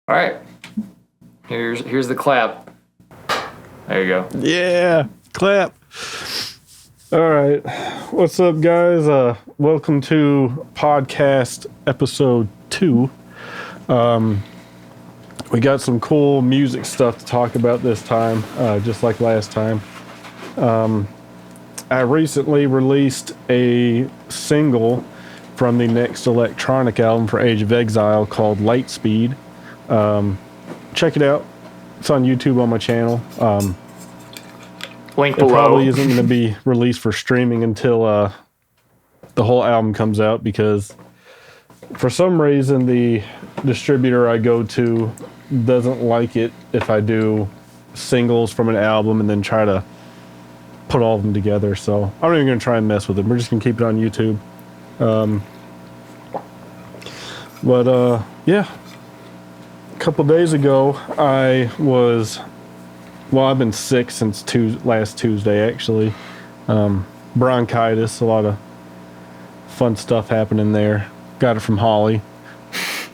All right. Here's the clap. There you go. Yeah, clap. All right. What's up, guys? Welcome to podcast episode 2. We got some cool music stuff to talk about this time, just like last time. I recently released a single from the next electronic album for Age of Exile called Lightspeed. Check it out. It's on YouTube on my channel. Link It below. probably isn't going to be released for streaming until the whole album comes out, because for some reason the distributor I go to doesn't like it if I do singles from an album and then try to put all of them together. So I'm not even going to try and mess with it. We're just going to keep it on YouTube. Yeah. A couple days ago, I've been sick since last Tuesday, actually. Bronchitis, a lot of fun stuff happening there. Got it from Holly.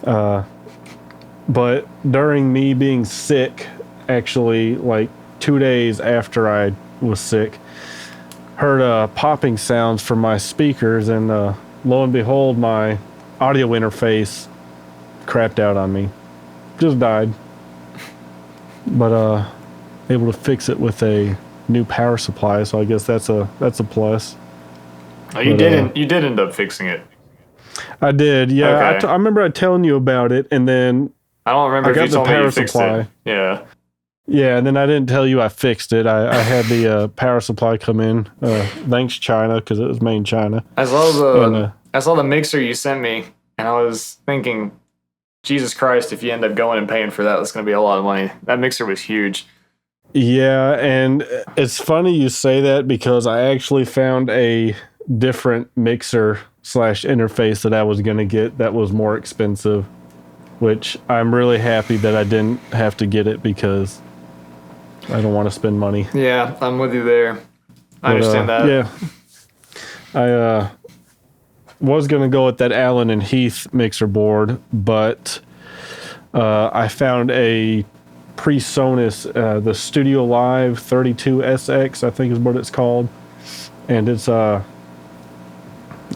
But during me being sick, actually, like 2 days after I was sick, heard popping sounds from my speakers, and lo and behold, my audio interface crapped out on me. Just died. But able to fix it with a new power supply, so I guess that's a plus. Oh, you did end up fixing it. I did, yeah. Okay. I remember telling you about it, and then I don't remember if you told me you fixed it. Yeah. Yeah, and then I didn't tell you I fixed it. I had the power supply come in. Thanks, China, because it was made in China. I saw the mixer you sent me, and I was thinking, Jesus Christ, if you end up going and paying for that, that's going to be a lot of money. That mixer was huge. Yeah, and it's funny you say that, because I actually found a different mixer / interface that I was going to get that was more expensive, which I'm really happy that I didn't have to get it, because I don't want to spend money. Yeah, I'm with you there. I understand that. Yeah. I was going to go with that Allen and Heath mixer board, but I found a PreSonus, the Studio Live 32SX, I think is what it's called. And it's, I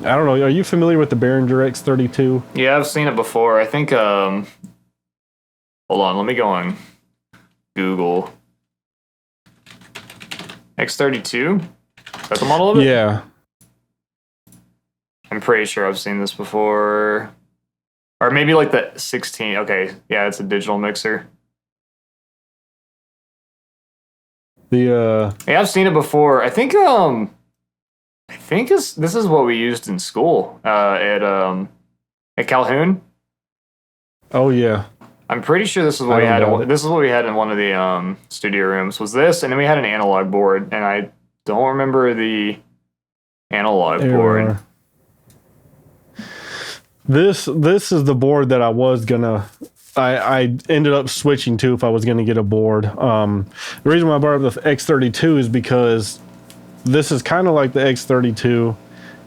don't know, are you familiar with the Behringer X32? Yeah, I've seen it before. I think, hold on, let me go on Google. X32? Is that the model of it? Yeah. I'm pretty sure I've seen this before. Or maybe like the 16. Okay, yeah, it's a digital mixer. Yeah, I've seen it before. I think this is what we used in school at Calhoun. Oh yeah. I'm pretty sure this is what we had. This is what we had in one of the studio rooms. Was this, and then we had an analog board, and I don't remember the analog board. This is the board that I was gonna. I ended up switching to if I was gonna get a board. The reason why I brought up the X32 is because this is kind of like the X32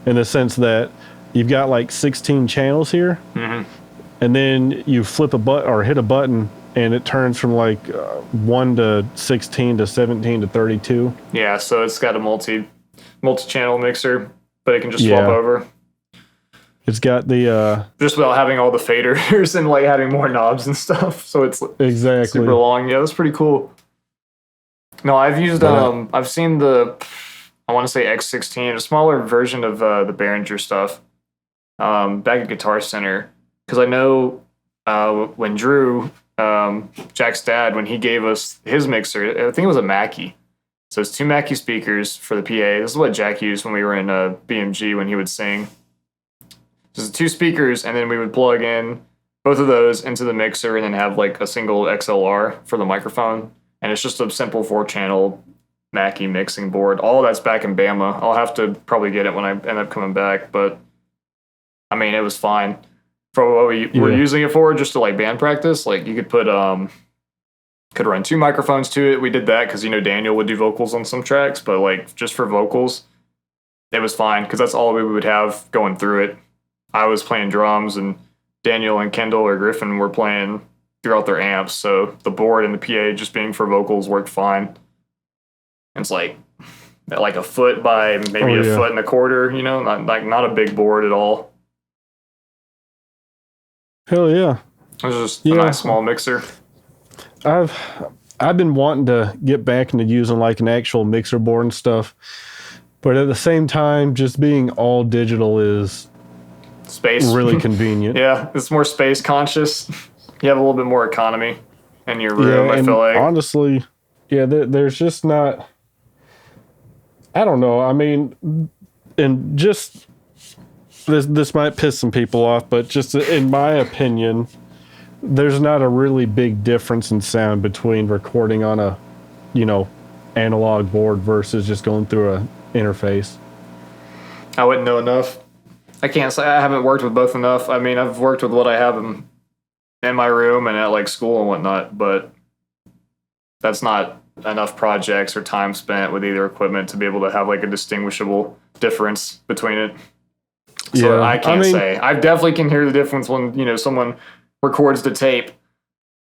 in the sense that you've got like 16 channels here. Mm-hmm. And then you flip a button or hit a button, and it turns from like 1 to 16 to 17 to 32. Yeah, so it's got a multi-channel mixer, but it can just swap over. It's got the just without having all the faders and like having more knobs and stuff. So it's exactly super long. Yeah, that's pretty cool. No, I've used I've seen the, I want to say X16, a smaller version of the Behringer stuff, back at Guitar Center. Because I know when Drew, Jack's dad, when he gave us his mixer, I think it was a Mackie. So it's 2 Mackie speakers for the PA. This is what Jack used when we were in BMG when he would sing. So it's 2 speakers, and then we would plug in both of those into the mixer and then have like a single XLR for the microphone. And it's just a simple 4-channel Mackie mixing board. All that's back in Bama. I'll have to probably get it when I end up coming back. But, I mean, it was fine. For what we were using it for, just to like band practice, like you could put could run 2 microphones to it. We did that because Daniel would do vocals on some tracks, but like just for vocals, it was fine because that's all we would have going through it. I was playing drums, and Daniel and Kendall or Griffin were playing throughout their amps. So the board and the PA just being for vocals worked fine. And it's like a foot by maybe a foot and a quarter, you know, not a big board at all. Hell yeah. It was just a nice small mixer. I've been wanting to get back into using like an actual mixer board and stuff. But at the same time, just being all digital is really convenient. Yeah, it's more space conscious. You have a little bit more economy in your room, I feel like. Honestly, yeah, there's just not... I don't know. I mean, and just... This might piss some people off, but just in my opinion, there's not a really big difference in sound between recording on a, analog board versus just going through a interface. I wouldn't know enough. I can't say. I haven't worked with both enough. I mean, I've worked with what I have in my room and at like school and whatnot, but that's not enough projects or time spent with either equipment to be able to have like a distinguishable difference between it. So I can't say. I definitely can hear the difference when, someone records the tape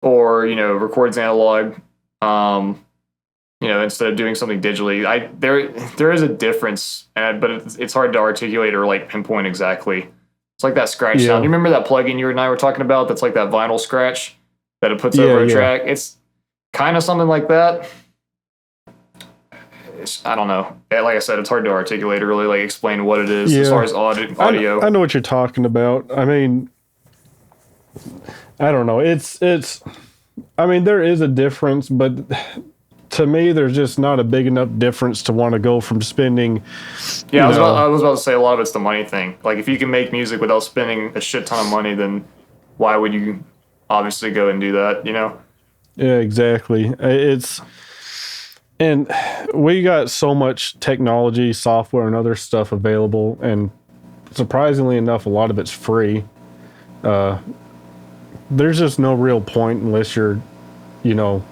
or, records analog, instead of doing something digitally. There is a difference, but it's hard to articulate or like pinpoint exactly. It's like that scratch sound. You remember that plugin you and I were talking about that's like that vinyl scratch that it puts over a track? It's kind of something like that. I don't know. Like I said, it's hard to articulate or really like explain what it is as far as audio. I know what you're talking about. I mean, I don't know. I mean, there is a difference, but to me, there's just not a big enough difference to want to go from spending. Yeah, I was about to say a lot of it's the money thing. Like if you can make music without spending a shit ton of money, then why would you obviously go and do that, Yeah, exactly. And we got so much technology, software, and other stuff available, and surprisingly enough, a lot of it's free. There's just no real point unless you're, want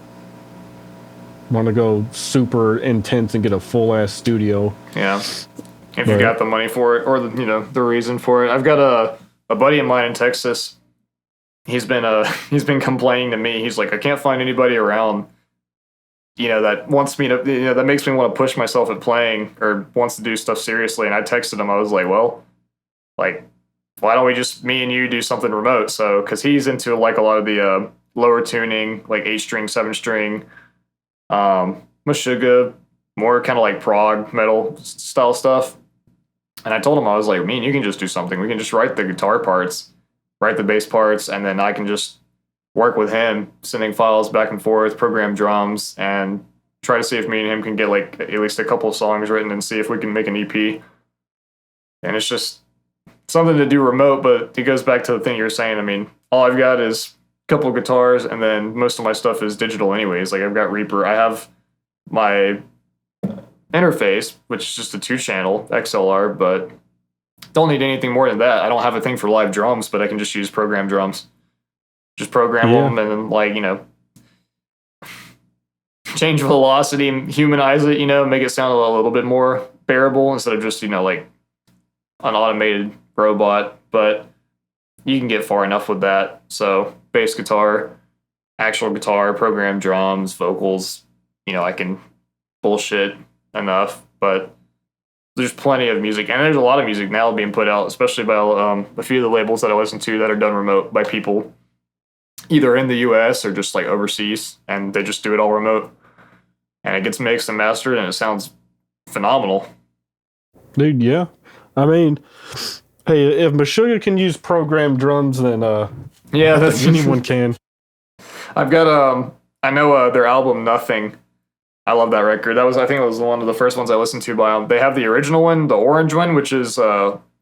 to go super intense and get a full-ass studio. Yeah, if you got the money for it or the reason for it. I've got a buddy of mine in Texas. He's been complaining to me. He's like, I can't find anybody around that wants me to, that makes me want to push myself at playing or wants to do stuff seriously. And I texted him, I was like, well, like, why don't we just, me and you do something remote? So, cause he's into like a lot of the lower tuning, like 8-string, 7-string, Meshuggah, more kind of like prog metal style stuff. And I told him, I was like, me and you can just do something. We can just write the guitar parts, write the bass parts, and then I can just work with him, sending files back and forth, program drums, and try to see if me and him can get like at least a couple of songs written and see if we can make an EP. And it's just something to do remote, but it goes back to the thing you're saying. I mean, all I've got is a couple of guitars, and then most of my stuff is digital anyways. Like I've got Reaper. I have my interface, which is just a 2-channel XLR, but don't need anything more than that. I don't have a thing for live drums, but I can just use program drums. Just program them and then like, change velocity, humanize it, make it sound a little bit more bearable instead of just, like an automated robot. But you can get far enough with that. So bass guitar, actual guitar, program drums, vocals, I can bullshit enough, but there's plenty of music, and there's a lot of music now being put out, especially by a few of the labels that I listen to that are done remote by people either in the US or just like overseas, and they just do it all remote, and it gets mixed and mastered, and it sounds phenomenal. Dude, yeah. I mean, hey, if Meshuggah can use programmed drums, then that's anyone can. I've got I know their album Nothing. I love that record. I think it was one of the first ones I listened to by them. They have the original one, the orange one, which is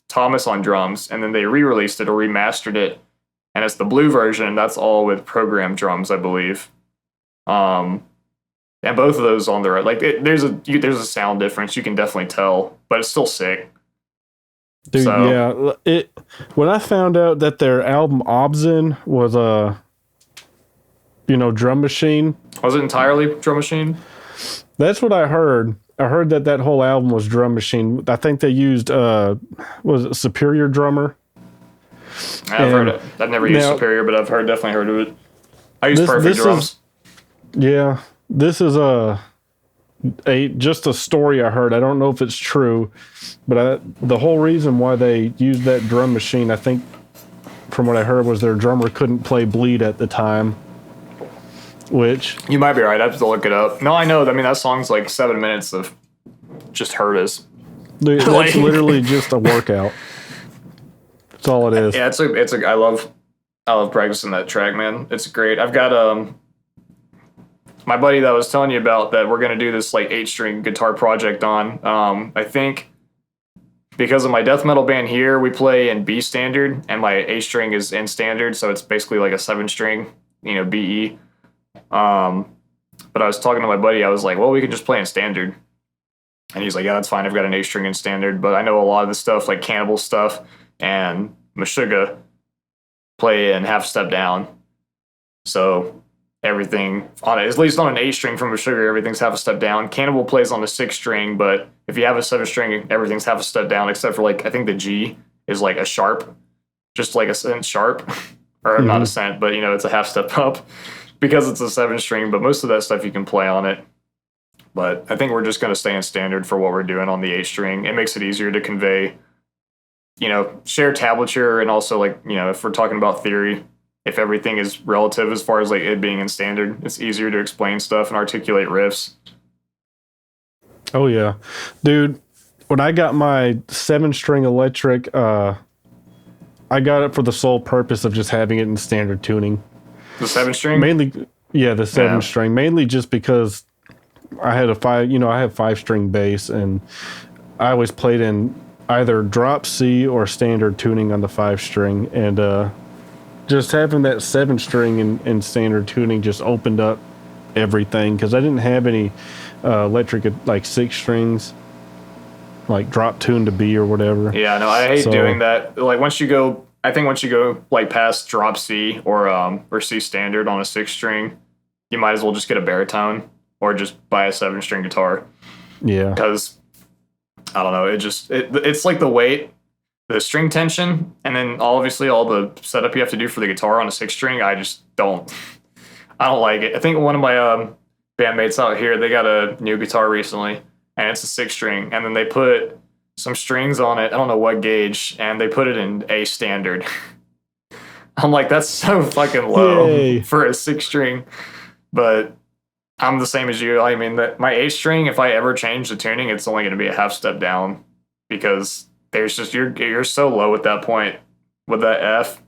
Thomas on drums, and then they re-released it or remastered it, and it's the blue version, and that's all with programmed drums, I believe. And both of those on there, like there's a sound difference. You can definitely tell, but it's still sick. Dude, yeah. When I found out that their album Obzin was a drum machine. Was it entirely drum machine? That's what I heard. I heard that whole album was drum machine. I think they used was it Superior Drummer? I've heard it. I've never used Superior, but I've definitely heard of it. I use perfect drums. Yeah, this is just a story I heard. I don't know if it's true, but the whole reason why they used that drum machine, I think, from what I heard, was their drummer couldn't play bleed at the time. Which you might be right. I have to look it up. No, I know. I mean, that song's like 7 minutes of just hurt us. Dude, that's literally just a workout. That's all it is. Yeah, I love practicing that track, man. It's great. I've got my buddy that I was telling you about that we're gonna do this like 8-string guitar project on. I think because of my death metal band here, we play in B standard, and my 8-string is in standard, so it's basically like a 7-string, BE. But I was talking to my buddy. I was like, well, we can just play in standard. And he's like, yeah, that's fine. I've got an 8-string in standard. But I know a lot of the stuff, like Cannibal stuff and Meshuggah, play in half step down. So everything on it, at least on an 8-string from Meshuggah, everything's half a step down. Cannibal plays on the 6-string, but if you have a 7-string, everything's half a step down, except for like, I think the G is like a sharp, just like a cent sharp, or not a cent, but it's a half step up. Because it's a 7-string, but most of that stuff you can play on it. But I think we're just going to stay in standard for what we're doing on the 8-string. It makes it easier to convey, share tablature, and also like, if we're talking about theory, if everything is relative as far as like it being in standard, it's easier to explain stuff and articulate riffs. Oh yeah, dude. When I got my 7-string electric, I got it for the sole purpose of just having it in standard tuning. The 7-string? Mainly, yeah, the 7-string. Mainly just because I had I have 5-string bass, and I always played in either drop C or standard tuning on the 5-string, and just having that 7-string in standard tuning just opened up everything, because I didn't have any electric like 6 strings, like drop tune to B or whatever. Yeah, no, I hate doing that. Like once you go like past drop C or C standard on a 6-string, you might as well just get a baritone or just buy a 7-string guitar. Yeah. Because I don't know, it's like the weight, the string tension, and then obviously all the setup you have to do for the guitar on a 6-string. I don't like it. I think one of my bandmates out here, they got a new guitar recently, and it's a 6-string, and then they put some strings on it. I don't know what gauge, and they put it in A standard. I'm like, that's so fucking low for a 6-string. But I'm the same as you. I mean, that my 8-string, if I ever change the tuning, it's only going to be a half step down, because there's just you're so low at that point with that F.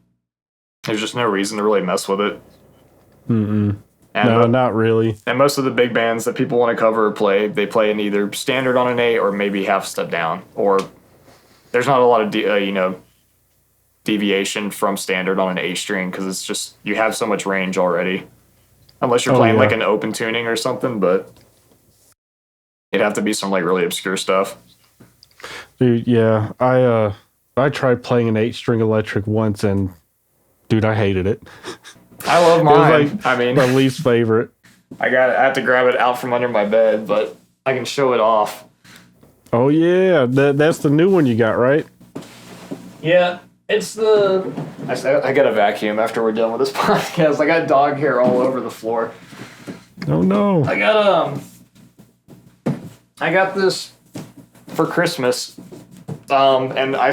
There's just no reason to really mess with it. No, not really. And most of the big bands that people want to cover or they play in either standard on an 8 or maybe half step down. Or there's not a lot of deviation from standard on an 8-string, because it's just you have so much range already. Unless you're playing like an open tuning or something, but it'd have to be some like really obscure stuff. Dude, yeah, I tried playing an 8-string electric once, and dude, I hated it. I love mine. It was like my least favorite. I have to grab it out from under my bed, but I can show it off. Oh yeah, that's the new one you got, right? Yeah, it's the. I got a vacuum after we're done with this podcast. I got dog hair all over the floor. Oh no! I got this for Christmas, and I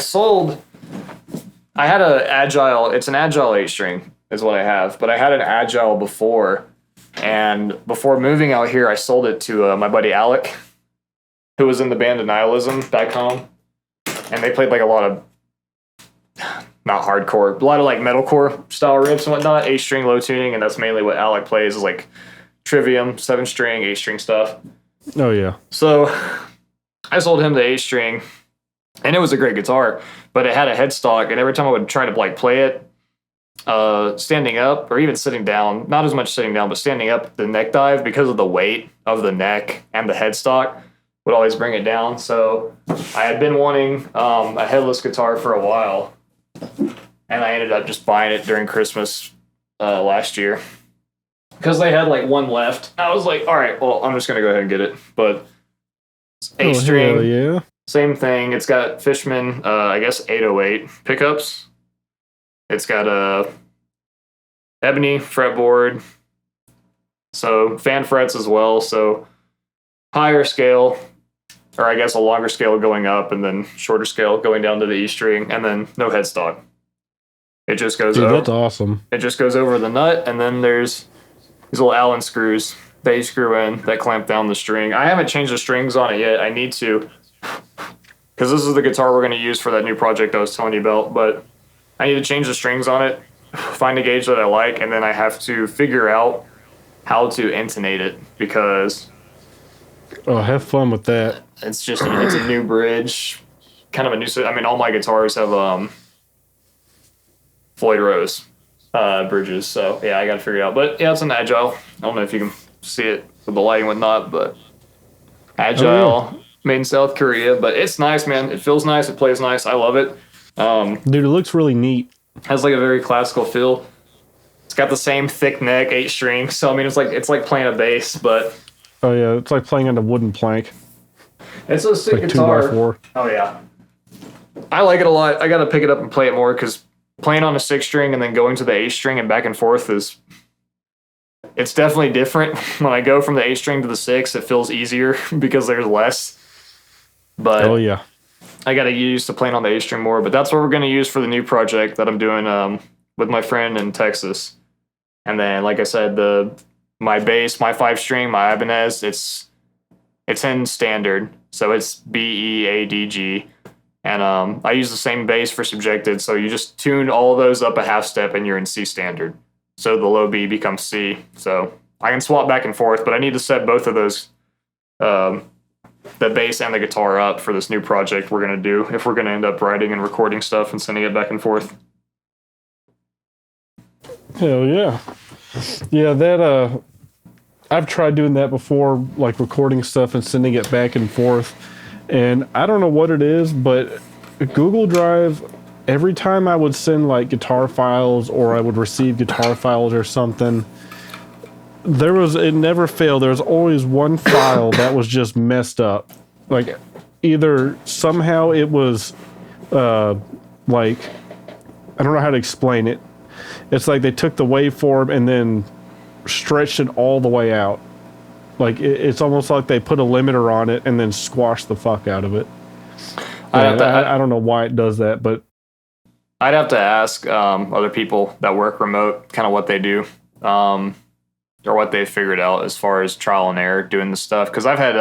had a Agile. It's an Agile 8-string. Is what I have, but I had an Agile before, and before moving out here, I sold it to my buddy Alec, who was in the band Annihilism back home, and they played like a lot of not hardcore, a lot of like metalcore style riffs and whatnot, 8-string low tuning, and that's mainly what Alec plays, is like Trivium, 7-string, 8-string stuff. Oh yeah. So I sold him the 8-string, and it was a great guitar, but it had a headstock, and every time I would try to like play it, standing up or even sitting down, not as much sitting down, but standing up, the neck dive, because of the weight of the neck and the headstock, would always bring it down. So I had been wanting a headless guitar for a while, and I ended up just buying it during Christmas last year, because they had like one left. I was like, all right, well, I'm just gonna go ahead and get it. But it's 8-string, yeah, same thing. It's got Fishman, I guess 808 pickups. It's got a ebony fretboard. So fan frets as well. So higher scale, or I guess a longer scale going up, and then shorter scale going down to the E string, and then no headstock. It just goes over. That's awesome. It just goes over the nut, and then there's these little Allen screws that you screw in that clamp down the string. I haven't changed the strings on it yet. I need to, because this is the guitar we're going to use for that new project I was telling you about. But I need to change the strings on it, find a gauge that I like, and then I have to figure out how to intonate it, because Oh, have fun with that. it's a new bridge, kind of a new. I mean, all my guitars have Floyd Rose bridges, so yeah, I got to figure it out. But yeah, it's an Agile. I don't know if you can see it with the lighting and whatnot, but Agile, made in South Korea. But it's nice, man. It feels nice. It plays nice. I love it. Dude, it looks really neat. Has like a very classical feel. It's got the same thick neck, 8 string. So I mean, it's like playing a bass, but Oh yeah, it's like playing on a wooden plank. it's a sick Like guitar. 2x4. Oh yeah, I like it a lot. I got to pick it up and play it more, because playing on a 6 string and then going to the 8 string and back and forth it's definitely different. When I go from the 8 string to the 6, it feels easier because there's less. But Oh yeah. I got to get used to playing on the 8 string more. But that's what we're going to use for the new project that I'm doing with my friend in Texas. And then, like I said, my bass, my 5 string, my Ibanez, it's in standard, so it's BEADG. And I use the same bass for subjected, so you just tune all of those up a half step and you're in C standard. So the low B becomes C. So I can swap back and forth, but I need to set both of those, the bass and the guitar, up for this new project we're going to do, if we're going to end up writing and recording stuff and sending it back and forth. Hell yeah. Yeah, that I've tried doing that before, like recording stuff and sending it back and forth. And I don't know what it is, but Google Drive, every time I would send like guitar files or I would receive guitar files or something, it never failed. There was always one file that was just messed up. Like either somehow it was like, I don't know how to explain it. It's like they took the waveform and then stretched it all the way out. Like it's almost like they put a limiter on it and then squashed the fuck out of it. I don't know why it does that, but I'd have to ask other people that work remote kind of what they do, or what they figured out as far as trial and error doing this stuff. Because I've had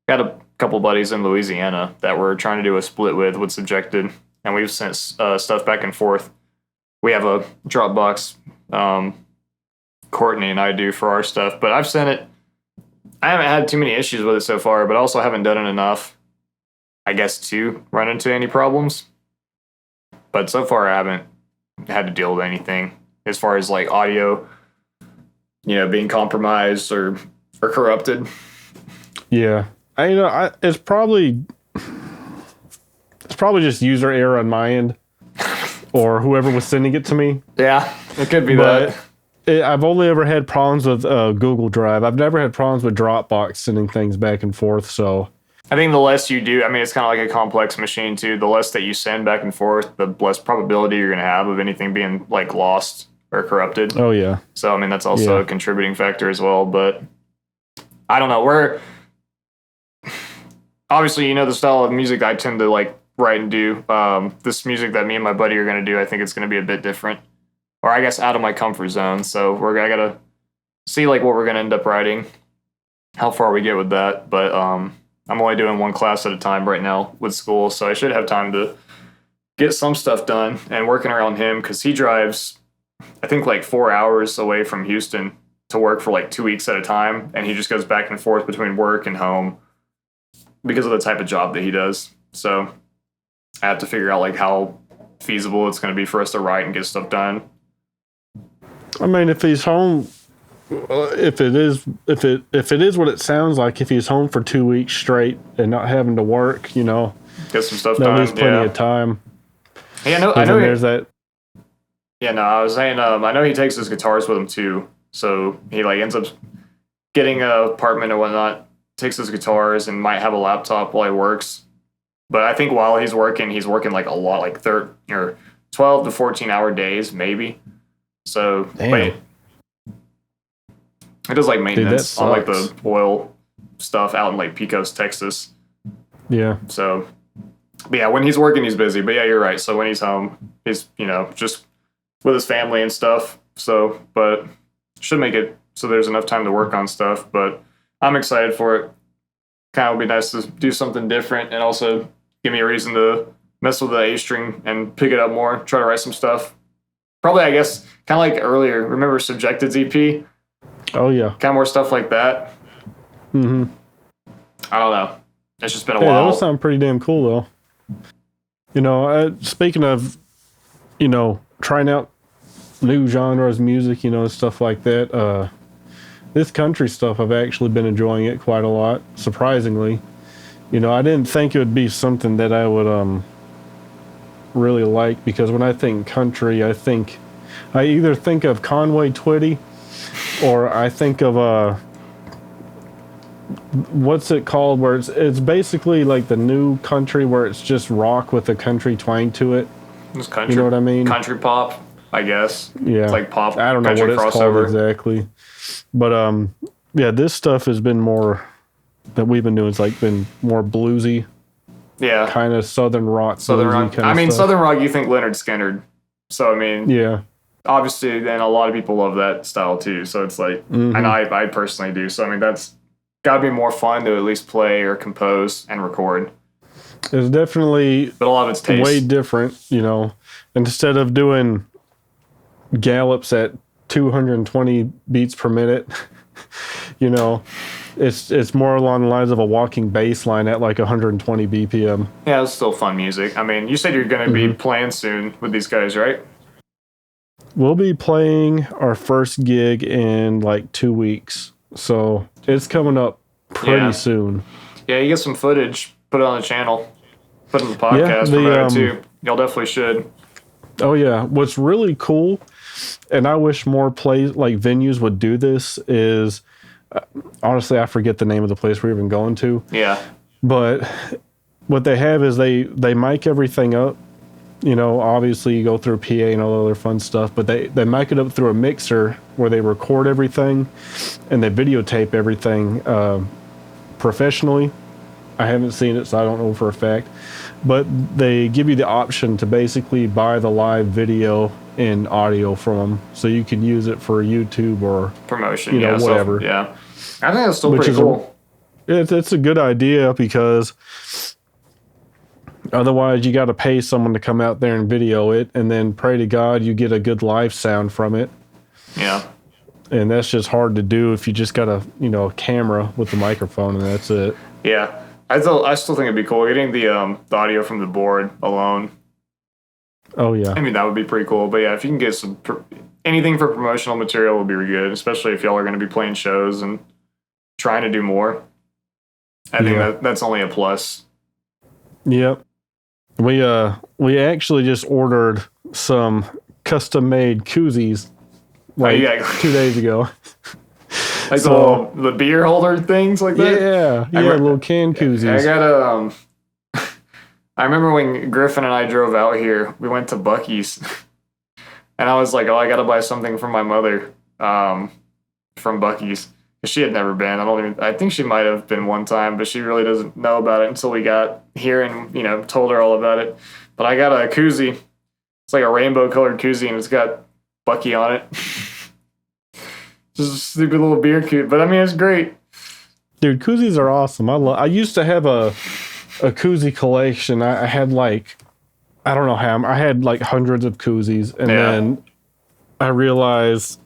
got a couple buddies in Louisiana that we're trying to do a split with subjected, and we've sent stuff back and forth. We have a Dropbox, Courtney and I do for our stuff, but I've sent it. I haven't had too many issues with it so far, but also haven't done it enough, I guess, to run into any problems. But so far I haven't had to deal with anything as far as like audio, being compromised or corrupted. Yeah. It's probably just user error on my end or whoever was sending it to me. Yeah, it could be But that. I've only ever had problems with Google Drive. I've never had problems with Dropbox sending things back and forth. So I think the less you do, I mean, it's kind of like a complex machine too. The less that you send back and forth, the less probability you're going to have of anything being like lost or corrupted. Oh yeah. So I mean, that's also a contributing factor as well. But I don't know. Obviously, the style of music I tend to like write and do. This music that me and my buddy are going to do, I think it's going to be a bit different, or I guess out of my comfort zone. So I got to see like what we're going to end up writing, how far we get with that. But I'm only doing one class at a time right now with school, so I should have time to get some stuff done and working around him, because he drives, I think, like 4 hours away from Houston to work for like 2 weeks at a time, and he just goes back and forth between work and home because of the type of job that he does. So I have to figure out like how feasible it's going to be for us to write and get stuff done. I mean, if he's home, if it is what it sounds like, if he's home for 2 weeks straight and not having to work, Get some stuff that done. leaves plenty of time. Yeah, I know. There's that. Yeah, no, I was saying, I know he takes his guitars with him too. So he like ends up getting an apartment or whatnot, takes his guitars and might have a laptop while he works. But I think while he's working like a lot, like 12 to 14 hour days, maybe. So Damn. wait, it does like maintenance that on like sucks. the oil stuff out in like Pecos, Texas. Yeah. So, but yeah, when he's working, he's busy. But yeah, you're right. So when he's home, he's just with his family and stuff. So, but should make it so there's enough time to work on stuff. But I'm excited for it. Kind of would be nice to do something different and also give me a reason to mess with the A string and pick it up more. Try to write some stuff. Probably, I guess, kind of like earlier. Remember Subjected's EP? Oh yeah. Kind of more stuff like that. Mm-hmm. I don't know. It's just been a Hey, that while. would sound pretty damn cool though. Speaking of, trying out new genres, music, stuff like that. This country stuff, I've actually been enjoying it quite a lot, surprisingly. I didn't think it would be something that I would really like, because when I think country, I either think of Conway Twitty, or I think of what's it called, where it's basically like the new country where it's just rock with a country twang to it. It's country, You know what I mean? Country pop, I guess. Yeah. It's like pop. I don't know country what it's called exactly. But yeah, this stuff has been more that we've been doing. It's like been more bluesy, Yeah. kind of southern rock. Southern rock. Kind of I mean, stuff. Southern rock, you think Leonard Skinner. So, I mean, Yeah. obviously, then a lot of people love that style too. So it's like, Mhm. and I personally do. So, I mean, that's got to be more fun to at least play or compose and record. It's definitely But a lot of it's taste. way different, Instead of doing gallops at 220 beats per minute, it's more along the lines of a walking bass line at like 120 BPM. Yeah, it's still fun music. I mean, you said you're going to be playing soon with these guys, right? We'll be playing our first gig in like 2 weeks. So it's coming up pretty soon. Yeah, you get some footage, put it on the channel, put it in the podcast promote it too. Y'all definitely should. Oh yeah. What's really cool, and I wish more venues would do this, is honestly I forget the name of the place we're even going to. Yeah. But what they have is they mic everything up. Obviously you go through PA and all the other fun stuff, but they mic it up through a mixer where they record everything and they videotape everything professionally. I haven't seen it, so I don't know for a fact. But they give you the option to basically buy the live video and audio from them, so you can use it for YouTube or promotion, whatever. So, yeah. I think that's still pretty cool. It's a good idea, because otherwise you got to pay someone to come out there and video it, and then pray to God you get a good live sound from it. Yeah. And that's just hard to do if you just got a camera with the microphone and that's it. Yeah. I still think it'd be cool getting the audio from the board alone. Oh yeah. I mean, that would be pretty cool. But yeah, if you can get anything for promotional material would be really good, especially if y'all are going to be playing shows and trying to do more. I think that's only a plus. Yep. We actually just ordered some custom made koozies like 2 days ago. Like the beer holder things like that? Yeah, little can koozies. I got I remember when Griffin and I drove out here, we went to Buc-ee's, and I was like, oh, I got to buy something for my mother from Buc-ee's. She had never been. I think she might have been one time, but she really doesn't know about it until we got here and, told her all about it. But I got a koozie. It's like a rainbow colored koozie, and it's got Buc-ee on it. Just a stupid little beer koozie. But I mean, it's great. Dude, koozies are awesome. I used to have a koozie collection. I had like, I don't know how, I had like hundreds of koozies. And then I realized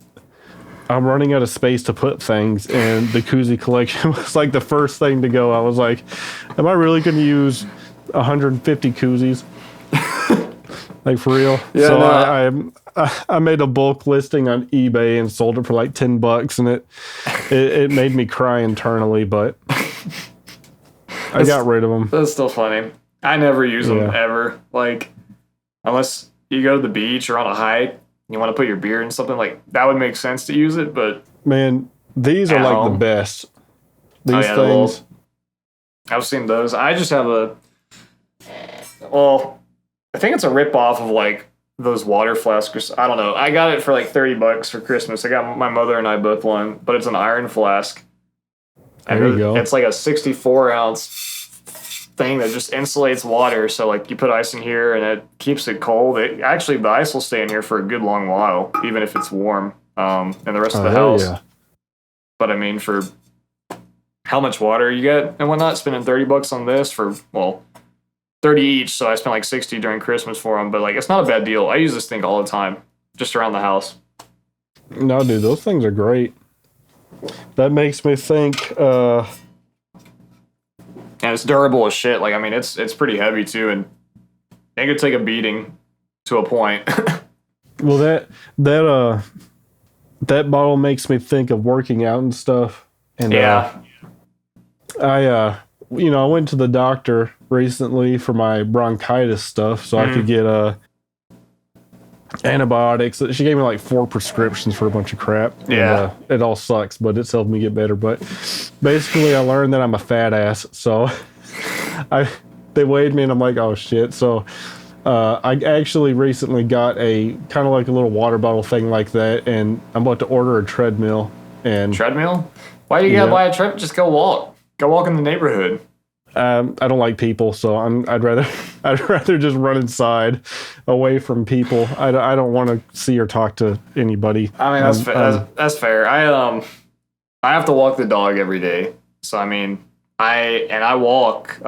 I'm running out of space to put things, and the koozie collection was like the first thing to go. I was like, am I really going to use 150 koozies? Like, for real? Yeah, so I made a bulk listing on eBay and sold it for like $10, and it made me cry internally, but I got rid of them. That's still funny. I never use them ever. Like, unless you go to the beach or on a hike, you want to put your beer in something, like that would make sense to use it, but man, these are like the best. These things. I've seen those. I just have I think it's a rip off of like those water flasks. I don't know. I got it for like $30 for Christmas. I got my mother and I both one, but it's an iron flask. And There you go. it's like a 64-ounce thing that just insulates water. So like you put ice in here and it keeps it cold. Actually, the ice will stay in here for a good long while, even if it's warm. And the rest of the house. Yeah. But I mean, for how much water you get and whatnot, spending $30 on this for, well, 30 each. So I spent like 60 during Christmas for them. But like, it's not a bad deal. I use this thing all the time, just around the house. No, dude, those things are great. That makes me think. And it's durable as shit. Like, I mean, it's pretty heavy too, and it could take a beating to a point. Well, that bottle makes me think of working out and stuff. And yeah. I went to the doctor recently for my bronchitis stuff, so I could get antibiotics. She gave me like 4 prescriptions for a bunch of crap. Yeah. And, it all sucks, but it's helped me get better. But basically, I learned that I'm a fat ass. So they weighed me, and I'm like, oh shit. So I actually recently got a kind of like a little water bottle thing like that, and I'm about to order a treadmill. And treadmill? Why do you gotta buy a treadmill? Just go walk. Go walk in the neighborhood. I don't like people, so I'd rather just run inside, away from people. I don't want to see or talk to anybody. I mean, that's fair. I have to walk the dog every day, so I mean, I walk.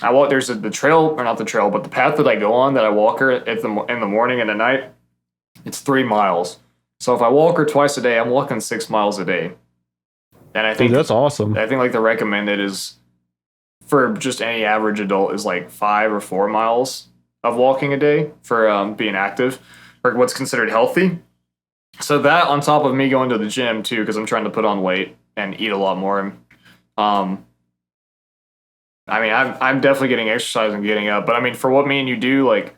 There's the trail, or not the trail, but the path that I go on that I walk her in the morning and at night. It's 3 miles. So if I walk her twice a day, I'm walking 6 miles a day. And I think dude, that's awesome. I think like the recommended is for just any average adult is like 5 or 4 miles of walking a day for being active, or what's considered healthy. So that on top of me going to the gym too, because I'm trying to put on weight and eat a lot more. I mean, I'm definitely getting exercise and getting up, but I mean, for what me and you do, like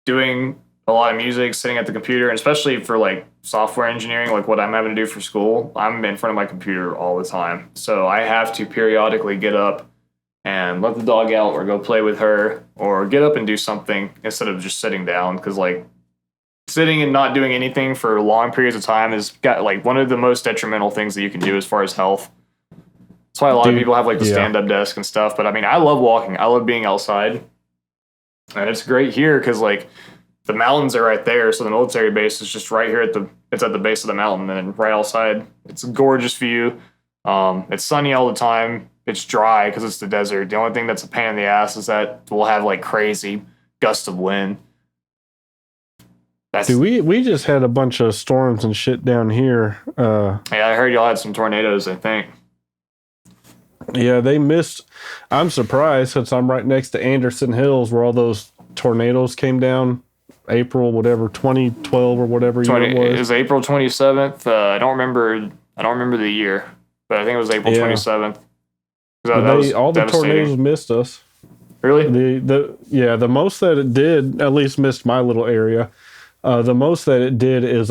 doing a lot of music, sitting at the computer, and especially for like software engineering, like what I'm having to do for school, I'm in front of my computer all the time. So I have to periodically get up and let the dog out or go play with her or get up and do something instead of just sitting down. Because like sitting and not doing anything for long periods of time is got like one of the most detrimental things that you can do as far as health. That's why a lot of people have like the stand-up desk and stuff. But I mean, I love walking. I love being outside. And it's great here because like the mountains are right there. So the military base is just right here it's at the base of the mountain. And then right outside, it's a gorgeous view. It's sunny all the time. It's dry because it's the desert. The only thing that's a pain in the ass is that we'll have like crazy gusts of wind. Dude, we just had a bunch of storms and shit down here. Yeah, I heard y'all had some tornadoes, I think. Yeah, they missed. I'm surprised since I'm right next to Anderson Hills where all those tornadoes came down. April, whatever, 2012 or whatever year it was. It was April 27th. I don't remember the year, but I think it was April 27th. All the tornadoes missed us. Really? The most that it did, at least missed my little area. The most that it did is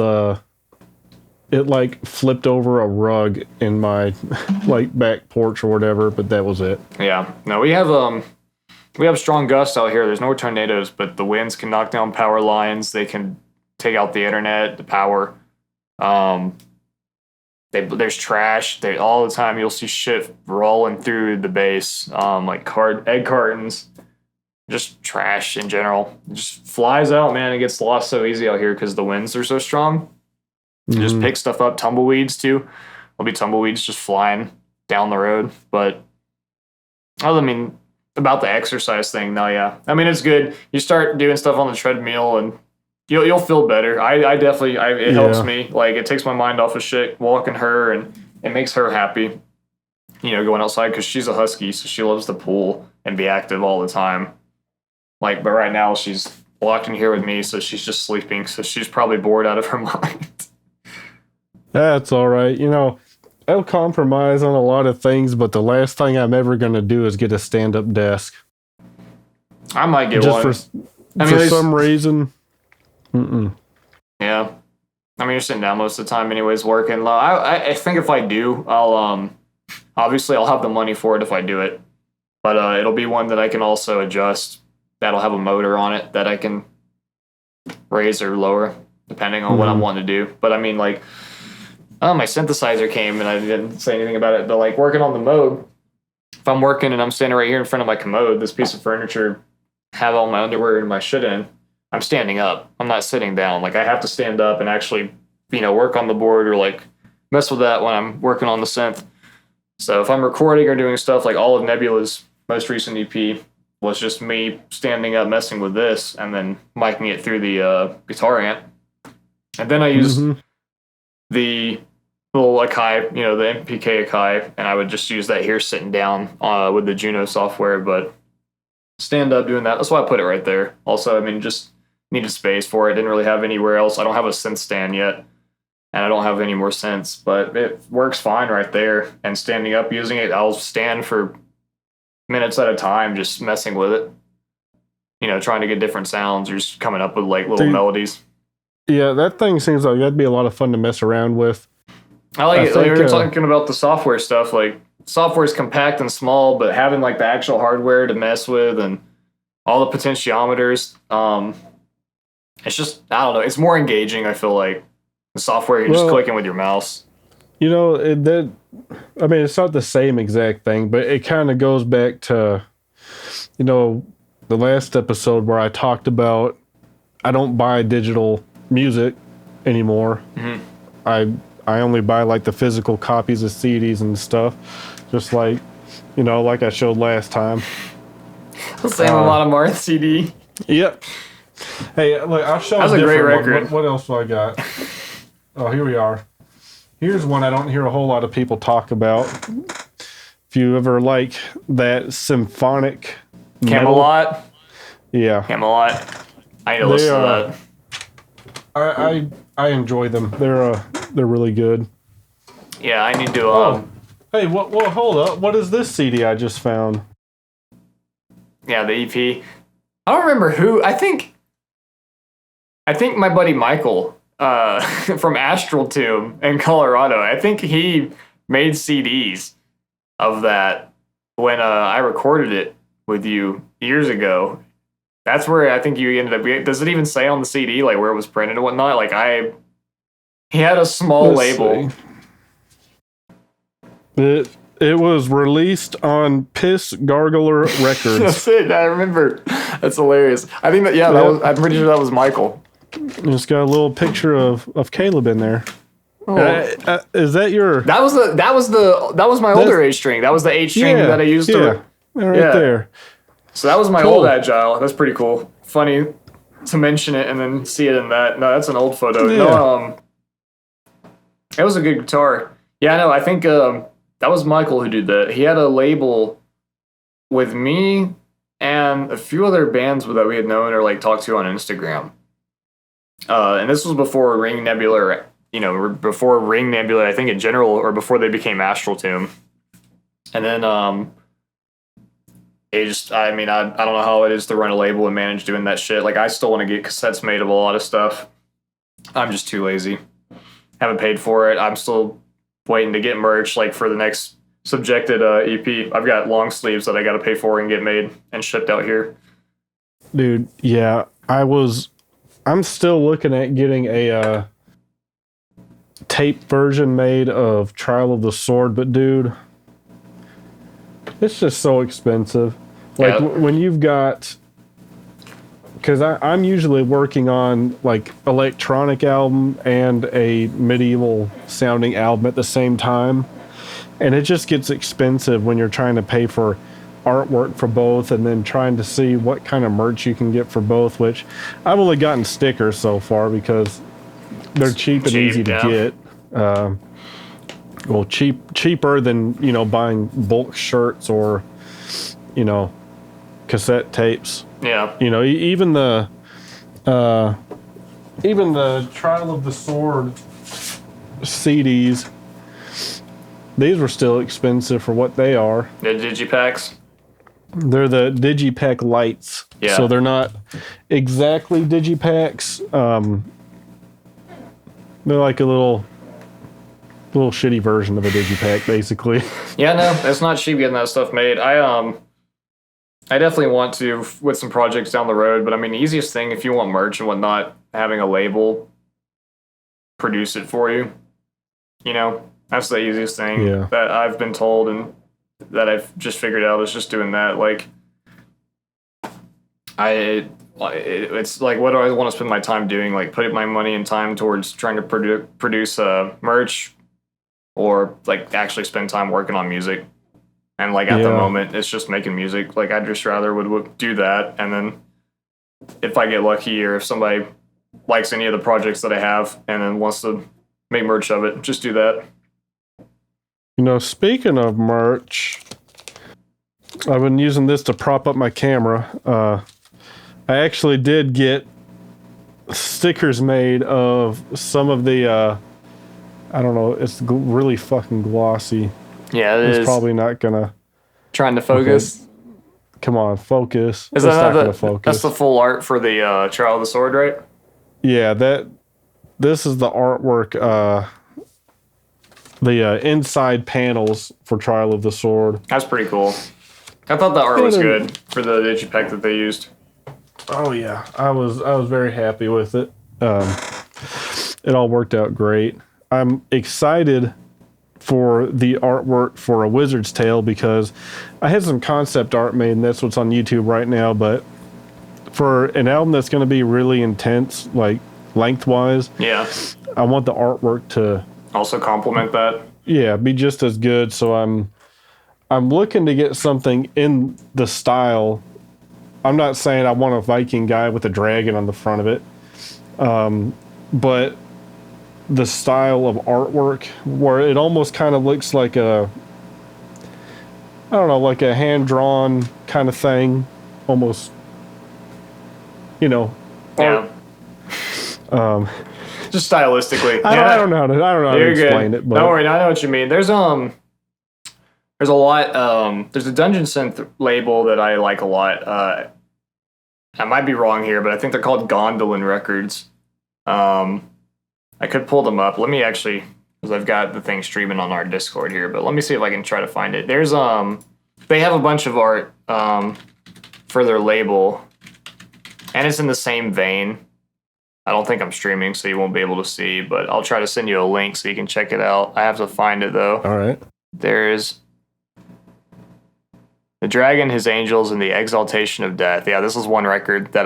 it like flipped over a rug in my like back porch or whatever, but that was it. Yeah. No, we have strong gusts out here. There's no tornadoes, but the winds can knock down power lines. They can take out the internet, the power. There's trash. All the time you'll see shit rolling through the base, like egg cartons, just trash in general. It just flies out, man. It gets lost so easy out here because the winds are so strong. You just pick stuff up. Tumbleweeds too. There'll be tumbleweeds just flying down the road. But about the exercise thing, no, yeah. I mean, it's good. You start doing stuff on the treadmill and you'll feel better. It helps me. Like, it takes my mind off of shit, walking her, and it makes her happy, going outside because she's a husky, so she loves the pool and be active all the time. Like, but right now she's locked in here with me, so she's just sleeping, so she's probably bored out of her mind. That's all right. I'll compromise on a lot of things, but the last thing I'm ever going to do is get a stand-up desk. I might get one. For some reason. Yeah. I mean, you're sitting down most of the time anyways, working. I think if I do, I'll have the money for it if I do it. But it'll be one that I can also adjust. That'll have a motor on it that I can raise or lower depending on what I'm wanting to do. But I mean, like, my synthesizer came and I didn't say anything about it. But like working on the mode, if I'm working and I'm standing right here in front of my commode, this piece of furniture, have all my underwear and my shit in, I'm standing up. I'm not sitting down. Like I have to stand up and actually, work on the board or like mess with that when I'm working on the synth. So if I'm recording or doing stuff, like all of Nebula's most recent EP was just me standing up messing with this and then miking it through the guitar amp. And then I used the little Akai, the MPK Akai, and I would just use that here sitting down with the Juno software, but stand up doing that. That's why I put it right there. Also, just needed space for it. Didn't really have anywhere else. I don't have a synth stand yet, and I don't have any more synths, but it works fine right there. And standing up using it, I'll stand for minutes at a time just messing with it, trying to get different sounds or just coming up with like little melodies. Yeah, that thing seems like that'd be a lot of fun to mess around with. I like it. Like, we were talking about the software stuff. Like, software is compact and small, but having like the actual hardware to mess with and all the potentiometers, it's just, I don't know. It's more engaging. I feel like the software you're just clicking with your mouse. It's not the same exact thing, but it kind of goes back to, the last episode where I talked about I don't buy digital music anymore. I only buy like the physical copies of CDs and stuff, just like like I showed last time. Same a lot of Marth CD. Yep. Hey, look, I'll show. That's a great record. What else do I got? Oh, here we are. Here's one I don't hear a whole lot of people talk about. If you ever like that symphonic Camelot. Metal, yeah, Camelot. I need to listen to that. I enjoy them. They're really good. Yeah, I need to. Hey, well, hold up. What is this CD I just found? Yeah, the EP. I don't remember who. I think my buddy Michael from Astral Tomb in Colorado. I think he made CDs of that when I recorded it with you years ago. That's where I think you ended up. Does it even say on the CD like where it was printed and whatnot? Like he had a small label. It was released on Piss Gargler Records. That's it. I remember. That's hilarious. I think that I'm pretty sure that was Michael. It's got a little picture of Caleb in there. Oh. Is that your? That was my older H string. That was the H string that I used to. Right there. So that was my old Agile. That's pretty cool. Funny to mention it and then see it in that. No, that's an old photo. Yeah. No, it was a good guitar. Yeah, no, I think that was Michael who did that. He had a label with me and a few other bands that we had known or like talked to on Instagram. And this was before Ring Nebula, before Ring Nebula, I think in general, or before they became Astral Tomb. And then I don't know how it is to run a label and manage doing that shit. Like, I still want to get cassettes made of a lot of stuff. I'm just too lazy. Haven't paid for it. I'm still waiting to get merch, like, for the next Subjected EP. I've got long sleeves that I got to pay for and get made and shipped out here. Dude, yeah. I'm still looking at getting a tape version made of Trial of the Sword, but dude, it's just so expensive. Like, when you've got, because I'm usually working on like electronic album and a medieval sounding album at the same time, and it just gets expensive when you're trying to pay for artwork for both and then trying to see what kind of merch you can get for both, which I've only gotten stickers so far because they're cheap and easy to get. Cheaper than buying bulk shirts or cassette tapes. Yeah. Even the Trial of the Sword CDs, these were still expensive for what they are. The digipacks. They're the digipack lights. Yeah. So they're not exactly digipacks. They're like a little shitty version of a digipack, basically. Yeah, no, it's not cheap getting that stuff made. I definitely want to with some projects down the road, but the easiest thing if you want merch and whatnot, having a label produce it for you. You know, that's the easiest thing that I've been told and that I've just figured out is just doing that. Like, it's like, what do I want to spend my time doing? Like, putting my money and time towards trying to produce merch, or like actually spend time working on music. And like at the moment, it's just making music. Like, I'd just rather would do that, and then if I get lucky or if somebody likes any of the projects that I have and then wants to make merch of it, just do that. You know, speaking of merch, I've been using this to prop up my camera. I actually did get stickers made of some of the, I don't know, it's really fucking glossy. Yeah, it's probably not gonna. Trying to focus. Okay. Come on, focus. Is that not gonna focus? That's the full art for the Trial of the Sword, right? Yeah, this is the artwork, the inside panels for Trial of the Sword. That's pretty cool. I thought the art was good for the digipack that they used. Oh yeah, I was very happy with it. It all worked out great. I'm excited for the artwork for A Wizard's Tale because I had some concept art made, and that's what's on YouTube right now. But for an album that's going to be really intense, like lengthwise, I want the artwork to also complement that. Yeah, be just as good. So I'm looking to get something in the style. I'm not saying I want a Viking guy with a dragon on the front of it, but the style of artwork where it almost kind of looks like a, I don't know, like a hand-drawn kind of thing, almost, you know. Yeah. Just stylistically. I don't know how to explain it. But don't worry, I know what you mean. There's a lot. There's a Dungeon Synth label that I like a lot. I might be wrong here, but I think they're called Gondolin Records. I could pull them up. Let me actually, because I've got the thing streaming on our Discord here, but let me see if I can try to find it. There's they have a bunch of art for their label, and it's in the same vein. I don't think I'm streaming, so you won't be able to see, but I'll try to send you a link so you can check it out. I have to find it though. All right. There's The Dragon, His Angels, and the Exaltation of Death. Yeah, this is one record that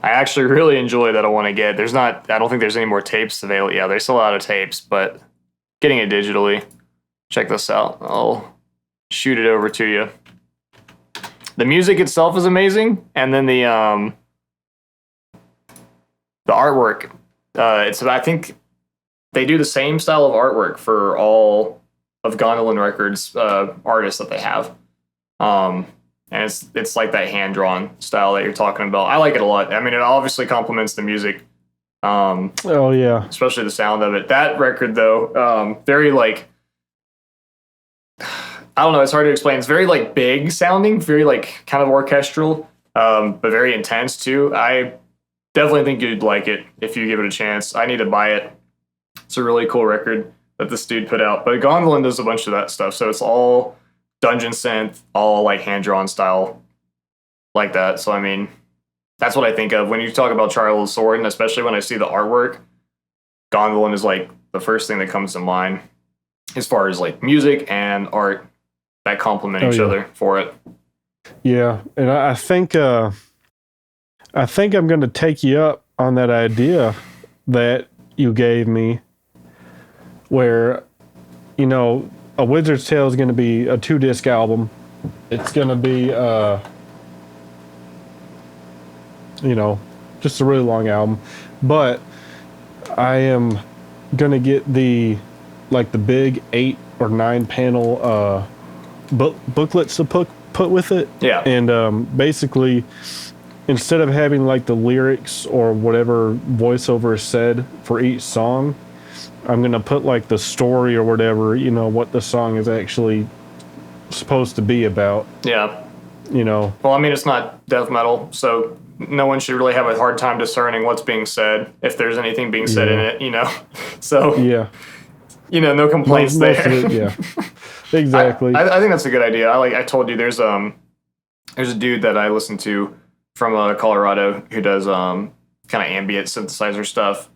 I actually really enjoy that I want to get. I don't think there's any more tapes available. Yeah, there's still out of tapes, but getting it digitally. Check this out. I'll shoot it over to you. The music itself is amazing, and then the artwork. I think they do the same style of artwork for all of Gondolin Records artists that they have. And it's like that hand-drawn style that you're talking about. I like it a lot. I mean, it obviously complements the music. Oh, yeah. Especially the sound of it. That record, though, very, like... I don't know, it's hard to explain. It's very, like, big sounding, very, like, kind of orchestral, but very intense, too. I definitely think you'd like it if you give it a chance. I need to buy it. It's a really cool record that this dude put out. But Gondolin does a bunch of that stuff, so it's all dungeon synth, all like hand-drawn style like that. So I mean, that's what I think of when you talk about Trial of the Sword, and especially when I see the artwork. Gondolin is like the first thing that comes to mind as far as like music and art that complement each other for it. Yeah, and I think I'm going to take you up on that idea that you gave me, where, you know, A Wizard's Tale is going to be a 2-disc album. It's going to be, you know, just a really long album. But I am going to get the big 8 or 9 panel booklets to put with it. Yeah. And basically, instead of having like the lyrics or whatever voiceover is said for each song, I'm going to put like the story or whatever, you know, what the song is actually supposed to be about. Yeah. You know. Well, I mean, it's not death metal, so no one should really have a hard time discerning what's being said, if there's anything being said in it, you know. So, yeah. You know, no complaints most there. Of it, yeah. Exactly. I think that's a good idea. I told you there's a dude that I listen to from Colorado who does kind of ambient synthesizer stuff.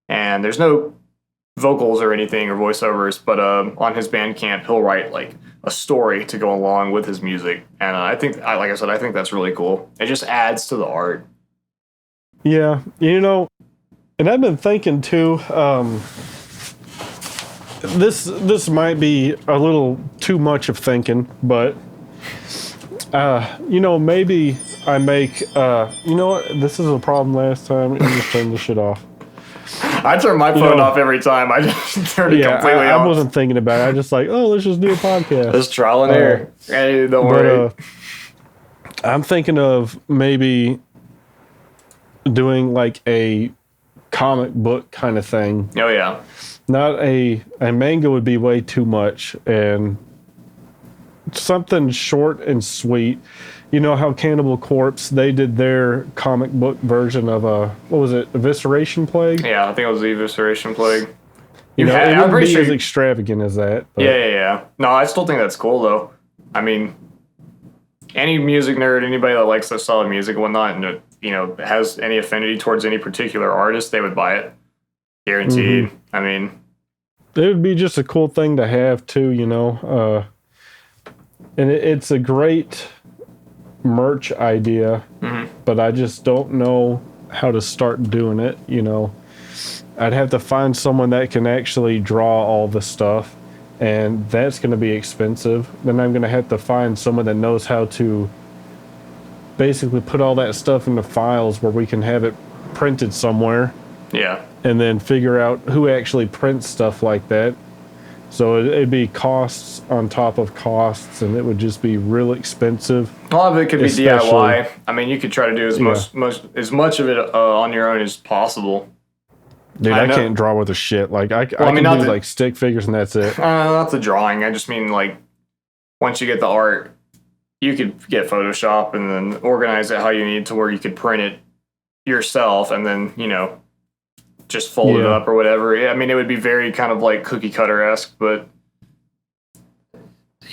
And there's no vocals or anything or voiceovers, but on his Bandcamp, he'll write like a story to go along with his music. And I think, like I said, I think that's really cool. It just adds to the art. Yeah, you know, and I've been thinking too. This might be a little too much of thinking, but you know, maybe I make. You know what? This is a problem. Last time, I just turned the shit off. I turn my phone off every time. I just turn it completely off. I wasn't thinking about it. I just like, oh, let's just do a podcast. It's trial and error. Hey, don't worry. I'm thinking of maybe doing like a comic book kind of thing. Oh yeah. Not a manga would be way too much, and something short and sweet. You know how Cannibal Corpse, they did their comic book version of what was it, Evisceration Plague? Yeah, I think it was the Evisceration Plague. You know, it wouldn't be as extravagant as that. But. Yeah. No, I still think that's cool though. I mean, any music nerd, anybody that likes that style of music and whatnot, and you know, has any affinity towards any particular artist, they would buy it. Guaranteed. Mm-hmm. I mean, it would be just a cool thing to have too, you know. And it's a great merch idea, but I just don't know how to start doing it, you know. I'd have to find someone that can actually draw all the stuff, and that's going to be expensive. Then I'm going to have to find someone that knows how to basically put all that stuff into files where we can have it printed somewhere. Yeah. And then figure out who actually prints stuff like that. So it'd be costs on top of costs, and it would just be real expensive. A lot of it could be DIY. I mean, you could try to do as much of it on your own as possible. Dude, I can't draw with a shit. Like I can do like stick figures, and that's it. Not the drawing. I just mean like once you get the art, you could get Photoshop and then organize it how you need to where you could print it yourself, and then you know. Just fold it up or whatever. I mean, it would be very kind of like cookie cutter-esque, but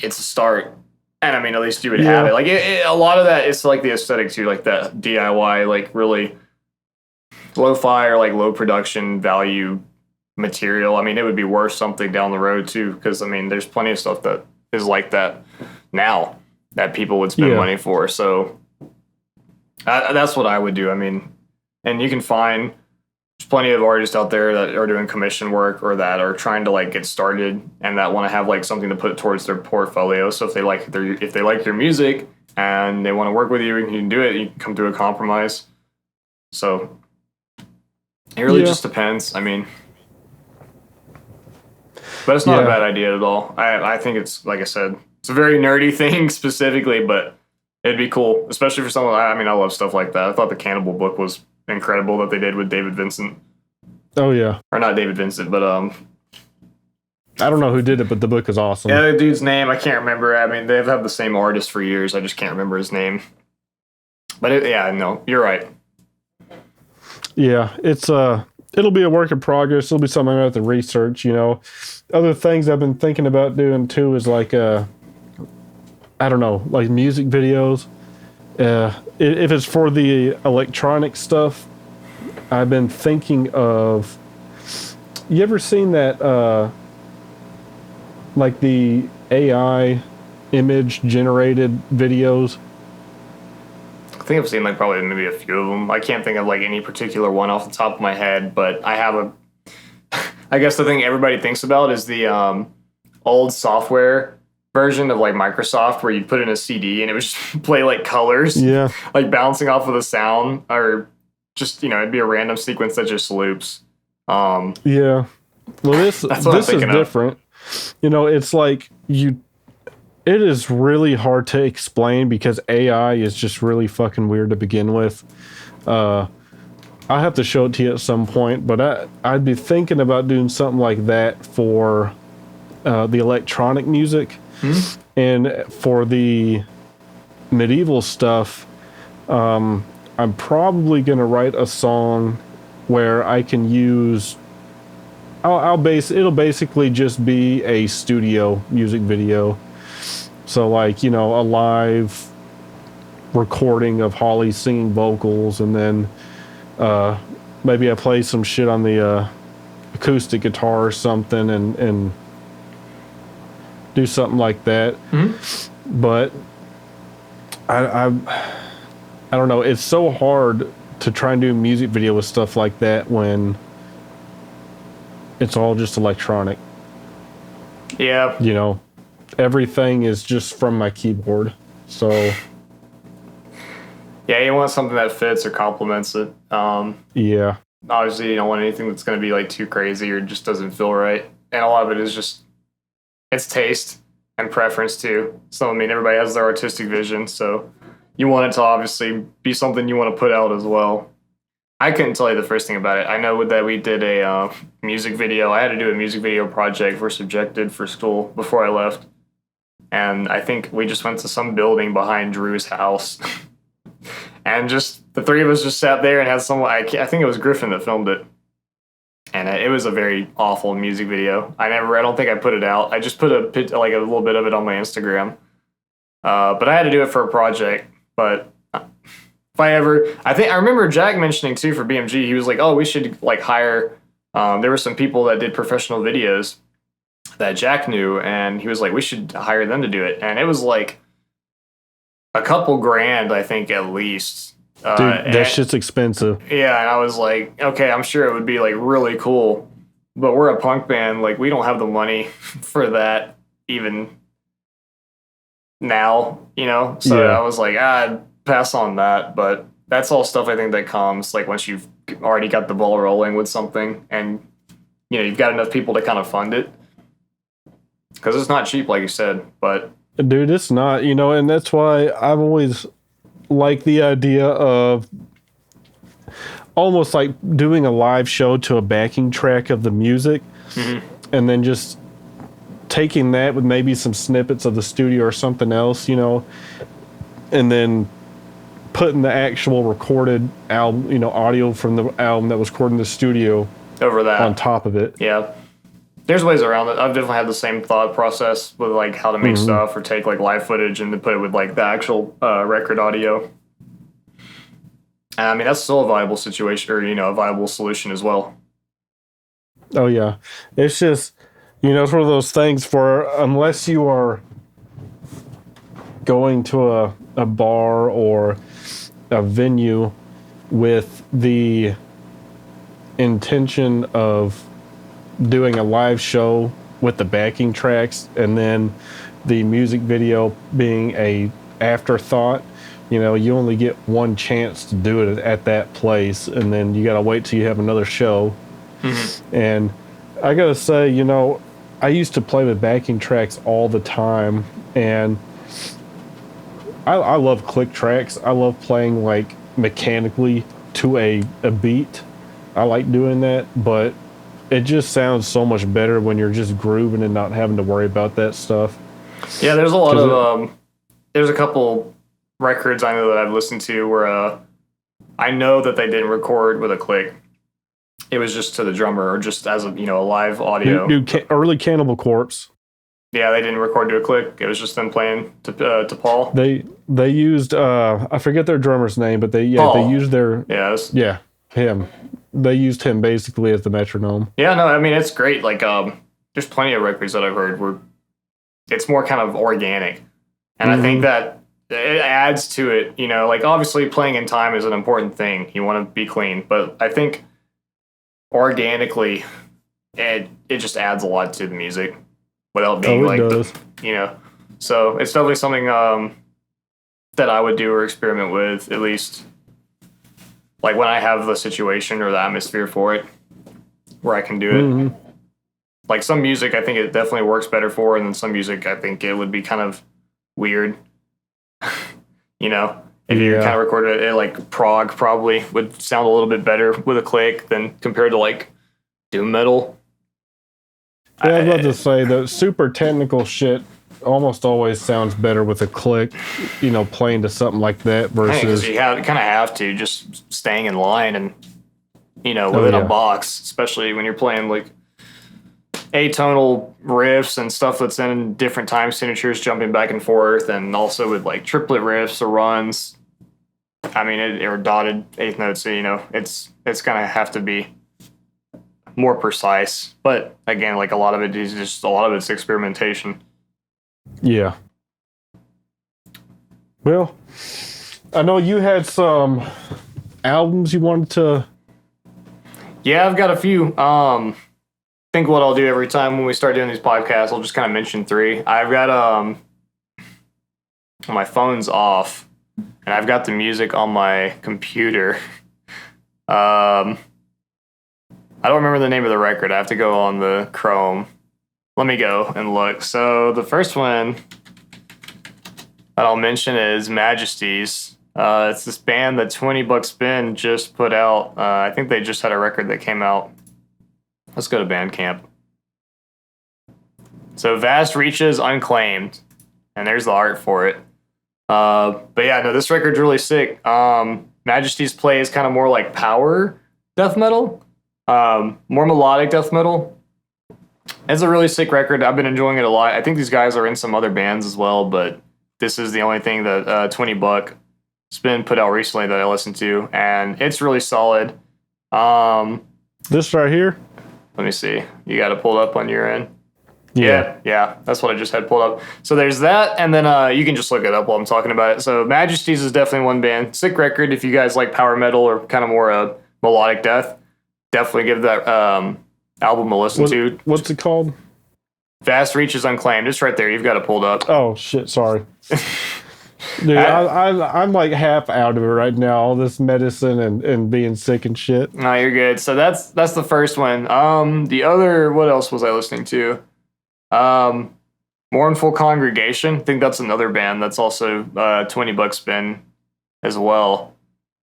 it's a start. And I mean, at least you would have it. Like a lot of that is like the aesthetic too, like that DIY, like really lo-fi or like low production value material. I mean, it would be worth something down the road too, because I mean, there's plenty of stuff that is like that now that people would spend money for. So that's what I would do. I mean, and you can find. There's plenty of artists out there that are doing commission work or that are trying to like get started and that want to have like something to put towards their portfolio. So if they like your music and they want to work with you and you can do it, you can come to a compromise. So it really just depends. I mean, but it's not a bad idea at all. I think it's, like I said, it's a very nerdy thing specifically, but it'd be cool, especially for someone. I mean, I love stuff like that. I thought the Cannibal book was incredible that they did with David Vincent. Oh yeah, or not David Vincent, but I don't know who did it, but the book is awesome. Yeah, the dude's name I can't remember. I mean, they've had the same artist for years. I just can't remember his name. But no, you're right. Yeah, it's it'll be a work in progress. It'll be something I have to research. You know, other things I've been thinking about doing too is like I don't know, like music videos. If it's for the electronic stuff, I've been thinking of. You ever seen that? Like the AI image generated videos? I think I've seen like probably maybe a few of them. I can't think of like any particular one off the top of my head, but I have I guess the thing everybody thinks about is the old software version of like Microsoft where you put in a CD and it would just play like colors, like bouncing off of the sound, or just it'd be a random sequence that just loops. Well, this is different. It's like it is really hard to explain because AI is just really fucking weird to begin with. I'll have to show it to you at some point, but I'd be thinking about doing something like that for the electronic music. And for the medieval stuff, I'm probably going to write a song where I can use... it'll basically just be a studio music video. So like, a live recording of Holly singing vocals, and then Maybe I play some shit on the acoustic guitar or something, and do something like that. But I don't know. It's so hard to try and do a music video with stuff like that when it's all just electronic. Yeah. You know, everything is just from my keyboard. So Yeah, you want something that fits or complements it. yeah. Obviously, you don't want anything that's going to be like too crazy or just doesn't feel right. And a lot of it is just it's taste and preference too. So I mean, everybody has their artistic vision, so you want it to obviously be something you want to put out as well. I couldn't tell you the first thing about it. I know that we did a music video. I had to do a music video project for Subjected for school before I left. And I think we just went to some building behind Drew's house. And just the three of us just sat there and had someone, I think it was Griffin that filmed it. And it was a very awful music video. I don't think I put it out. I just put a little bit of it on my Instagram. But I had to do it for a project. But I remember Jack mentioning too for BMG, he was like, oh, we should like hire, there were some people that did professional videos that Jack knew, and he was like, we should hire them to do it. And it was like a couple grand, I think, at least. Dude, that shit's expensive. Yeah, and I was like, okay, I'm sure it would be like really cool, but we're a punk band, like we don't have the money for that even now, you know? So Yeah. I was like, pass on that, but that's all stuff I think that comes like once you've already got the ball rolling with something and you know, you've got enough people to kind of fund it. Because it's not cheap, like you said, but... Dude, it's not, you know, and that's why I've always liked the idea of almost like doing a live show to a backing track of the music, and then just taking that with maybe some snippets of the studio or something else, you know, and then putting the actual recorded album, you know, audio from the album that was recorded in the studio over that on top of it. Yeah. There's ways around it. I've definitely had the same thought process with like how to make stuff or take like live footage and then put it with like the actual record audio. And I mean, that's still a viable situation or, you know, a viable solution as well. Oh, yeah. It's just, you know, it's one of those things for unless you are going to a bar or a venue with the intention of doing a live show with the backing tracks and then the music video being a afterthought, you know, you only get one chance to do it at that place, and then you got to wait till you have another show. And I gotta say, you know, I used to play with backing tracks all the time, and I love click tracks. I love playing like mechanically to a beat. I like doing that, but it just sounds so much better when you're just grooving and not having to worry about that stuff. Yeah, there's a lot of there's a couple records I know that I've listened to where I know that they didn't record with a click. It was just to the drummer or just as a, you know, a live audio. Early Cannibal Corpse. Yeah, they didn't record to a click. It was just them playing to Paul. They used I forget their drummer's name, but they used their him. They used him basically as the metronome. Yeah, no, I mean it's great. Like there's plenty of records that I've heard where it's more kind of organic. And I think that it adds to it, you know, like obviously playing in time is an important thing. You want to be clean, but I think organically it just adds a lot to the music without being you know. So it's definitely something that I would do or experiment with, at least like when I have the situation or the atmosphere for it where I can do it. Like some music I think it definitely works better for, and then some music I think it would be kind of weird. You know, if you kind of recorded it like prog probably would sound a little bit better with a click than compared to like doom metal. Yeah, I was about to say the super technical shit almost always sounds better with a click, you know, playing to something like that versus you kind of have to just staying in line and, you know, within a box, especially when you're playing like atonal riffs and stuff that's in different time signatures jumping back and forth, and also with like triplet riffs or runs. I mean, or dotted eighth notes. So, you know, it's gonna have to be more precise. But again, like a lot of it's experimentation. Yeah. Well, I know you had some albums you wanted to. Yeah, I've got a few. I think what I'll do every time when we start doing these podcasts, I'll just kind of mention three. I've got my phone's off, and I've got the music on my computer. I don't remember the name of the record. I have to go on the Chrome. Let me go and look. So the first one that I'll mention is Majesties. It's this band that 20 Buck Spin just put out. I think they just had a record that came out. Let's go to Bandcamp. So Vast Reaches Unclaimed. And there's the art for it. But yeah, no, this record's really sick. Majesty's play is kind of more like power death metal. More melodic death metal. It's a really sick record. I've been enjoying it a lot. I think these guys are in some other bands as well, but this is the only thing that 20 Buck Spin put out recently that I listened to, and it's really solid. This right here? Let me see. You got it pulled up on your end? Yeah, that's what I just had pulled up. So there's that, and then you can just look it up while I'm talking about it. So Majesties is definitely one band. Sick record if you guys like power metal or kind of more melodic death. Definitely give that album a listen to. What's it called? Vast Reaches Unclaimed. It's right there. You've got it pulled up. Oh, shit, sorry. Dude, I'm like half out of it right now. All this medicine and being sick and shit. No, you're good. So that's the first one. The other, what else was I listening to? Mournful Congregation. I think that's another band that's also 20 Buck Spin as well.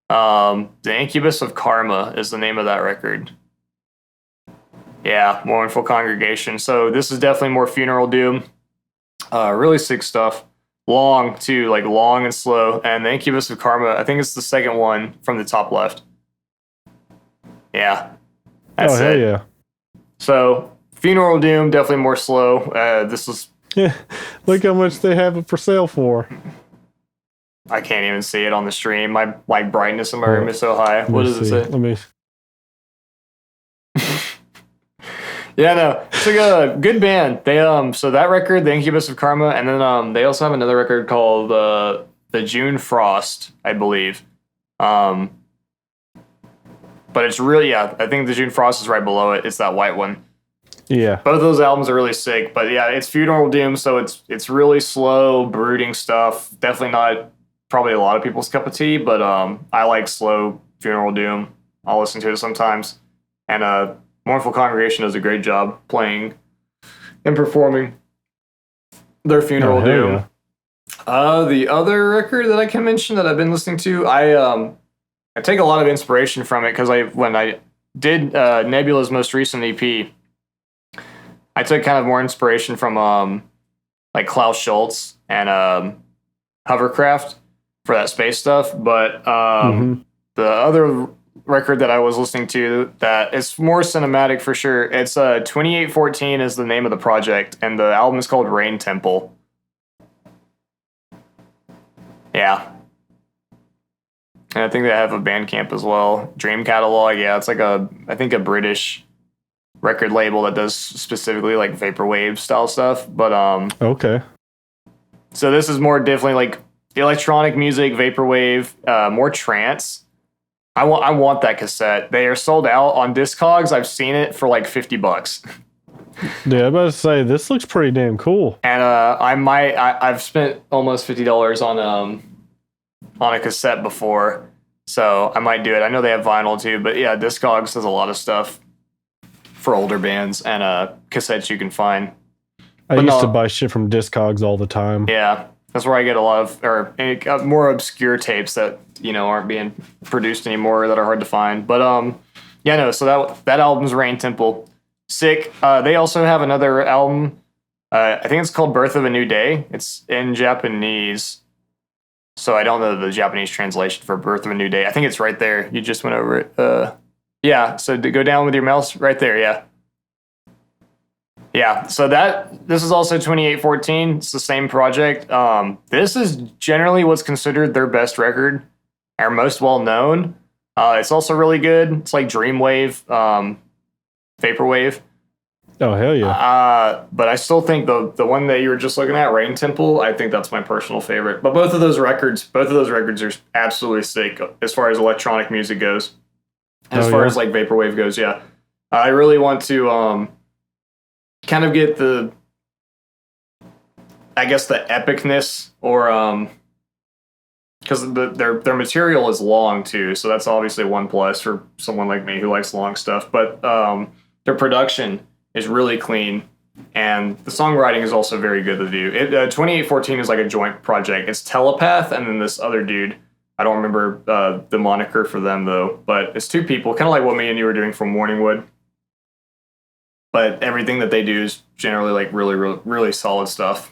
The Incubus of Karma is the name of that record. Yeah, Mournful Congregation. So this is definitely more funeral doom. Really sick stuff. Long too, like long and slow. And the Incubus of Karma, I think it's the second one from the top left. Yeah. That's hell it. Yeah. So funeral doom, definitely more slow. This is. Yeah. Look how much they have it for sale for. I can't even see it on the stream. My brightness in my room is so high. What does it say? Let me. Yeah, no, it's like a good band. They so that record, The Incubus of Karma, and then they also have another record called the June Frost, I believe. But it's really, yeah, I think the June Frost is right below it. It's that white one. Yeah. Both of those albums are really sick, but yeah, it's funeral doom, so it's really slow, brooding stuff. Definitely not probably a lot of people's cup of tea, but I like slow funeral doom. I'll listen to it sometimes, and Mournful Congregation does a great job playing and performing their funeral doom. Yeah. The other record that I can mention that I've been listening to, I take a lot of inspiration from it because when I did Nebula's most recent EP, I took kind of more inspiration from like Klaus Schultz and Hovercraft for that space stuff, but the other record that I was listening to that is more cinematic for sure. It's 2814 is the name of the project, and the album is called Rain Temple. Yeah. And I think they have a Bandcamp as well. Dream Catalog, yeah, it's like I think a British record label that does specifically like vaporwave style stuff. But okay. So this is more definitely like electronic music, vaporwave, more trance. I want that cassette. They are sold out on Discogs. I've seen it for like $50. Yeah, I'm about to say this looks pretty damn cool. And I've spent almost $50 on a cassette before, so I might do it. I know they have vinyl too, but yeah, Discogs does a lot of stuff for older bands and cassettes you can find. I used to buy shit from Discogs all the time. Yeah, that's where I get a lot of more obscure tapes that aren't being produced anymore that are hard to find. But yeah, no. So that album's Rain Temple, sick. They also have another album. I think it's called Birth of a New Day. It's in Japanese, so I don't know the Japanese translation for Birth of a New Day. I think it's right there. You just went over it. Yeah. So to go down with your mouse right there. Yeah. Yeah, so this is also 2814. It's the same project. This is generally what's considered their best record. are most well known. It's also really good. It's like Dreamwave, Vaporwave. Oh hell yeah! But I still think the one that you were just looking at, Rain Temple, I think that's my personal favorite. But both of those records are absolutely sick as far as electronic music goes. As far as like Vaporwave goes, yeah. I really want to kind of get the epicness, or because their material is long too, so that's obviously one plus for someone like me who likes long stuff. But their production is really clean, and the songwriting is also very good to do. 2814 is like a joint project. It's Telepath and then this other dude. I don't remember the moniker for them though, but it's two people, kind of like what me and you were doing from Morningwood. But everything that they do is generally like really, really, really solid stuff.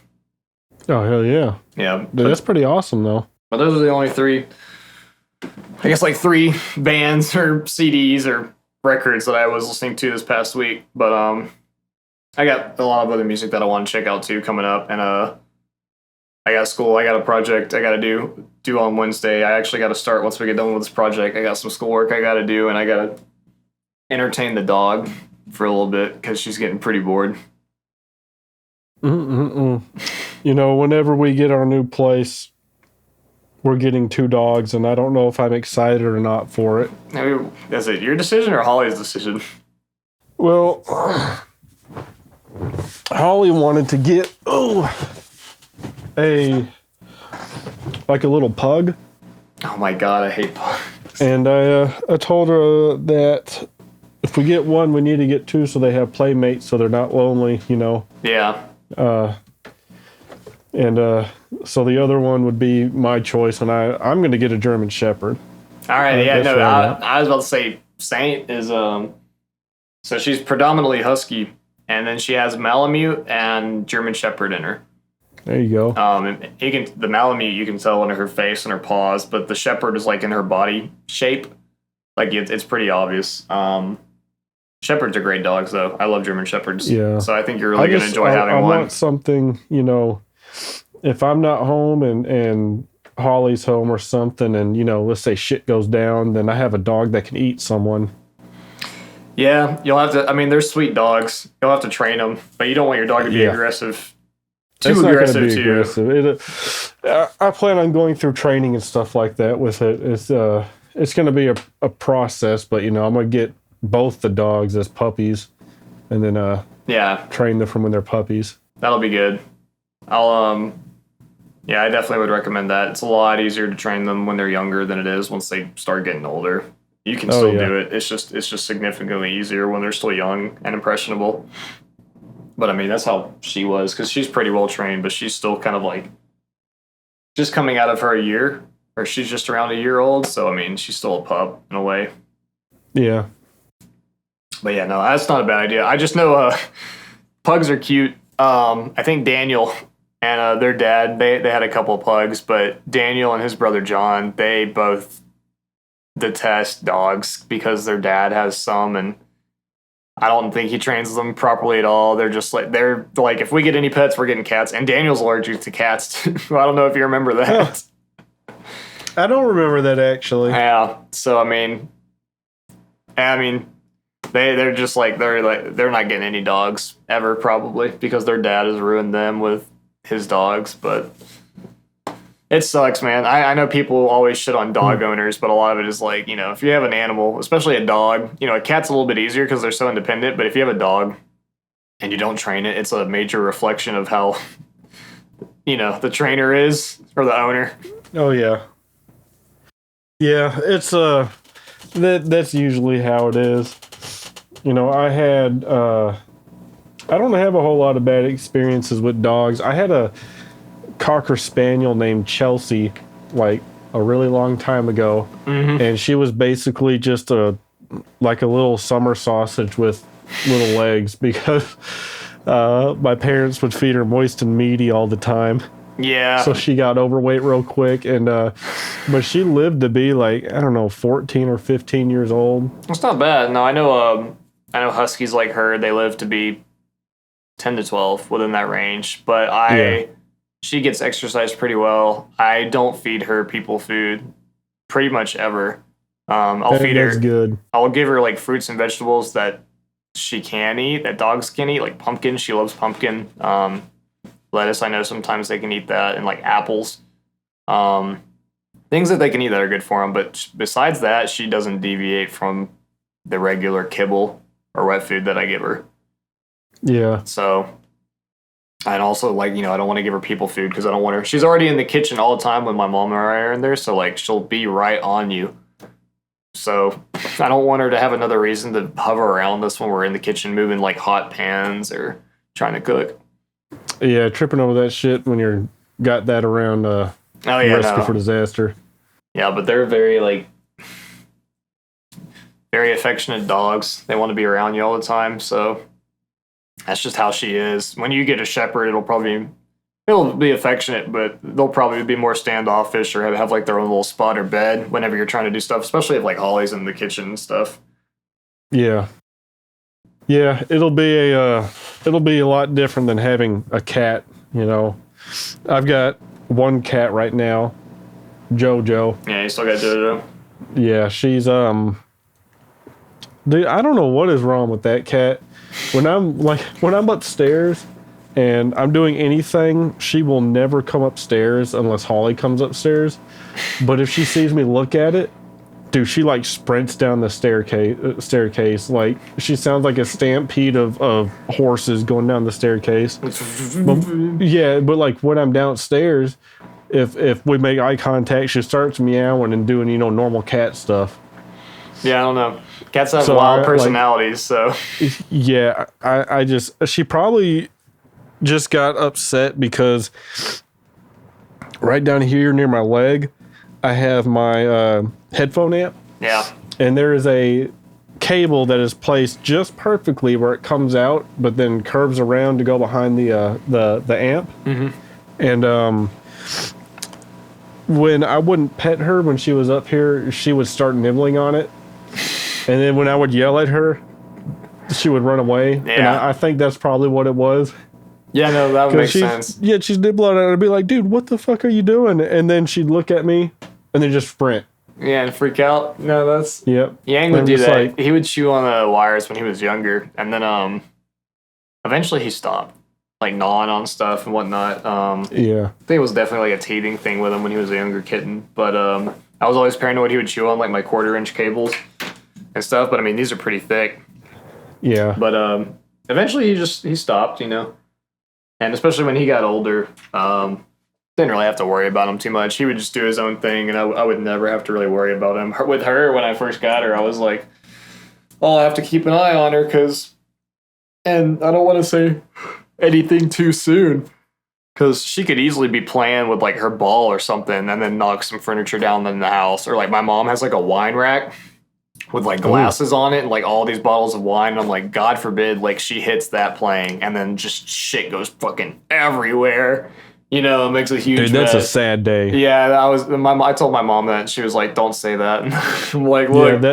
Oh hell yeah! Yeah, Dude, that's pretty awesome though. But those are the only three, I guess, like three bands or CDs or records that I was listening to this past week. But I got a lot of other music that I want to check out too coming up, and I got school, I got a project I got to do on Wednesday. I actually got to start once we get done with this project. I got some schoolwork I got to do, and I got to entertain the dog for a little bit because she's getting pretty bored. You know, whenever we get our new place, we're getting 2 dogs, and I don't know if I'm excited or not for it. I mean, is it your decision or Holly's decision? Well, Holly wanted to get a little pug. Oh my god, I hate pugs. And I told her that if we get one, we need to get 2 so they have playmates, so they're not lonely, you know. Yeah. So the other one would be my choice, and I'm going to get a German Shepherd. All right, yeah, no, I was about to say Saint is so she's predominantly husky, and then she has Malamute and German Shepherd in her. There you go. And the Malamute you can tell in her face and her paws, but the Shepherd is like in her body shape, like it's pretty obvious. Shepherds are great dogs, though. I love German Shepherds. Yeah. So I think you're really going to enjoy having one. I want something, you know, if I'm not home and Holly's home or something, and, you know, let's say shit goes down, then I have a dog that can eat someone. Yeah, you'll have to, I mean, they're sweet dogs. You'll have to train them, but you don't want your dog to be aggressive. Too aggressive, too. Aggressive. I plan on going through training and stuff like that with it. It's going to be a process, but, you know, I'm going to get both the dogs as puppies and then train them from when they're puppies. That'll be good. I definitely would recommend that. It's a lot easier to train them when they're younger than it is once they start getting older. You can still do it. It's just significantly easier when they're still young and impressionable. But I mean, that's how she was, because she's pretty well trained, but she's still kind of like just coming out of her year, or she's just around a year old. So I mean, she's still a pup in a way. Yeah. But yeah, no, that's not a bad idea. I just know pugs are cute. I think Daniel and their dad, they had a couple of pugs, but Daniel and his brother John, they both detest dogs because their dad has some, and I don't think he trains them properly at all. They're like, if we get any pets, we're getting cats. And Daniel's allergic to cats too. I don't know if you remember that. I don't remember that, actually. Yeah. So I mean, they're not getting any dogs ever, probably, because their dad has ruined them with his dogs. But it sucks, man. I know people always shit on dog owners, but a lot of it is like, you know, if you have an animal, especially a dog, you know, a cat's a little bit easier because they're so independent. But if you have a dog and you don't train it, it's a major reflection of how, you know, the trainer is, or the owner. Oh yeah. Yeah, it's that's usually how it is. You know, I don't have a whole lot of bad experiences with dogs. I had a Cocker Spaniel named Chelsea, like a really long time ago, and she was basically just a little summer sausage with little legs because my parents would feed her moist and meaty all the time. Yeah. So she got overweight real quick, and but she lived to be like, I don't know, 14 or 15 years old. It's not bad. No, I know huskies like her, they live to be 10 to 12, within that range. But she gets exercised pretty well. I don't feed her people food. pretty much ever. I'll feed That's her. good. I'll give her like fruits and vegetables that she can eat, that dogs can eat, like pumpkin. She loves pumpkin. Lettuce, I know sometimes they can eat that, and like apples. Um, Things that they can eat that are good for them. But besides that, she doesn't deviate from the regular kibble or wet food that I give her. Yeah. So I'd also like, I don't want to give her people food because I don't want her. She's already in the kitchen all the time when my mom and I are in there. So like she'll be right on you. So I don't want her to have another reason to hover around us when we're in the kitchen moving like hot pans or trying to cook. Yeah, tripping over that shit when you're got that around recipe for disaster. Yeah, but they're very affectionate dogs. They want to be around you all the time, so that's just how she is. When you get a shepherd, it'll be affectionate, but they'll probably be more standoffish or have like their own little spot or bed whenever you're trying to do stuff, especially if like Holly's in the kitchen and stuff. Yeah. Yeah, it'll be a lot different than having a cat, I've got one cat right now, JoJo. Yeah, you still got JoJo. Yeah, she's dude, I don't know what is wrong with that cat. When I'm upstairs and I'm doing anything, she will never come upstairs unless Holly comes upstairs. But if she sees me look at it, dude, she like sprints down the staircase. Like she sounds like a stampede of horses going down the staircase. But like when I'm downstairs, if we make eye contact, she starts meowing and doing normal cat stuff. Yeah, I don't know. Cats have wild personalities, so yeah, she probably just got upset because right down here near my leg, I have my headphone amp. Yeah. And there is a cable that is placed just perfectly where it comes out, but then curves around to go behind the amp. Mm-hmm. And when I wouldn't pet her when she was up here, she would start nibbling on it. And then when I would yell at her, she would run away. Yeah. And I think that's probably what it was. Yeah, no, that would make sense. Yeah, she's nibbling on it. I'd be like, dude, what the fuck are you doing? And then she'd look at me and then just sprint. Yeah, and freak out. No, that's... Yep. Yang would do that. He would chew on the wires when he was younger. And then eventually he stopped. Like gnawing on stuff and whatnot. Yeah. I think it was definitely like a teething thing with him when he was a younger kitten. But I was always paranoid he would chew on like my 1/4-inch cables and stuff. But I mean, these are pretty thick. Yeah. But eventually he stopped, And especially when he got older, didn't really have to worry about him too much. He would just do his own thing, and I would never have to really worry about him. With her, when I first got her, I was like, oh, I have to keep an eye on her, and I don't want to say anything too soon, because she could easily be playing with, like, her ball or something, and then knock some furniture down in the house. Or, like, my mom has, like, a wine rack with like glasses on it and like all these bottles of wine. And I'm like, God forbid, like she hits that playing and then just shit goes fucking everywhere. It makes a huge Dude, that's mess. a sad day. Yeah, I told my mom that, and she was like, don't say that. I'm like, look,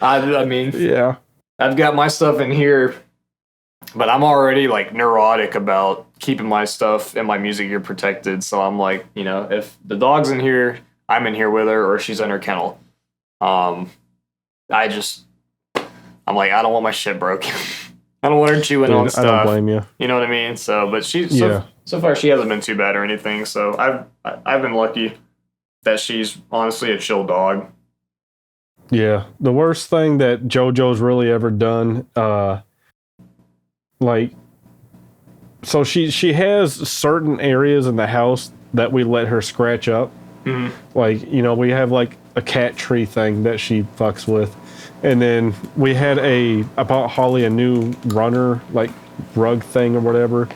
I mean, yeah, I've got my stuff in here, but I'm already like neurotic about keeping my stuff and my music gear protected. So I'm like, if the dog's in here, I'm in here with her, or she's in her kennel. I'm like, I don't want my shit broken. I don't want her chewing on stuff. I don't blame you. You know what I mean? So, but so far she hasn't been too bad or anything. So I've been lucky that she's honestly a chill dog. Yeah, the worst thing that JoJo's really ever done, so she has certain areas in the house that we let her scratch up. Mm-hmm. Like, we have like a cat tree thing that she fucks with. And then we had I bought Holly a new runner, like rug thing or whatever.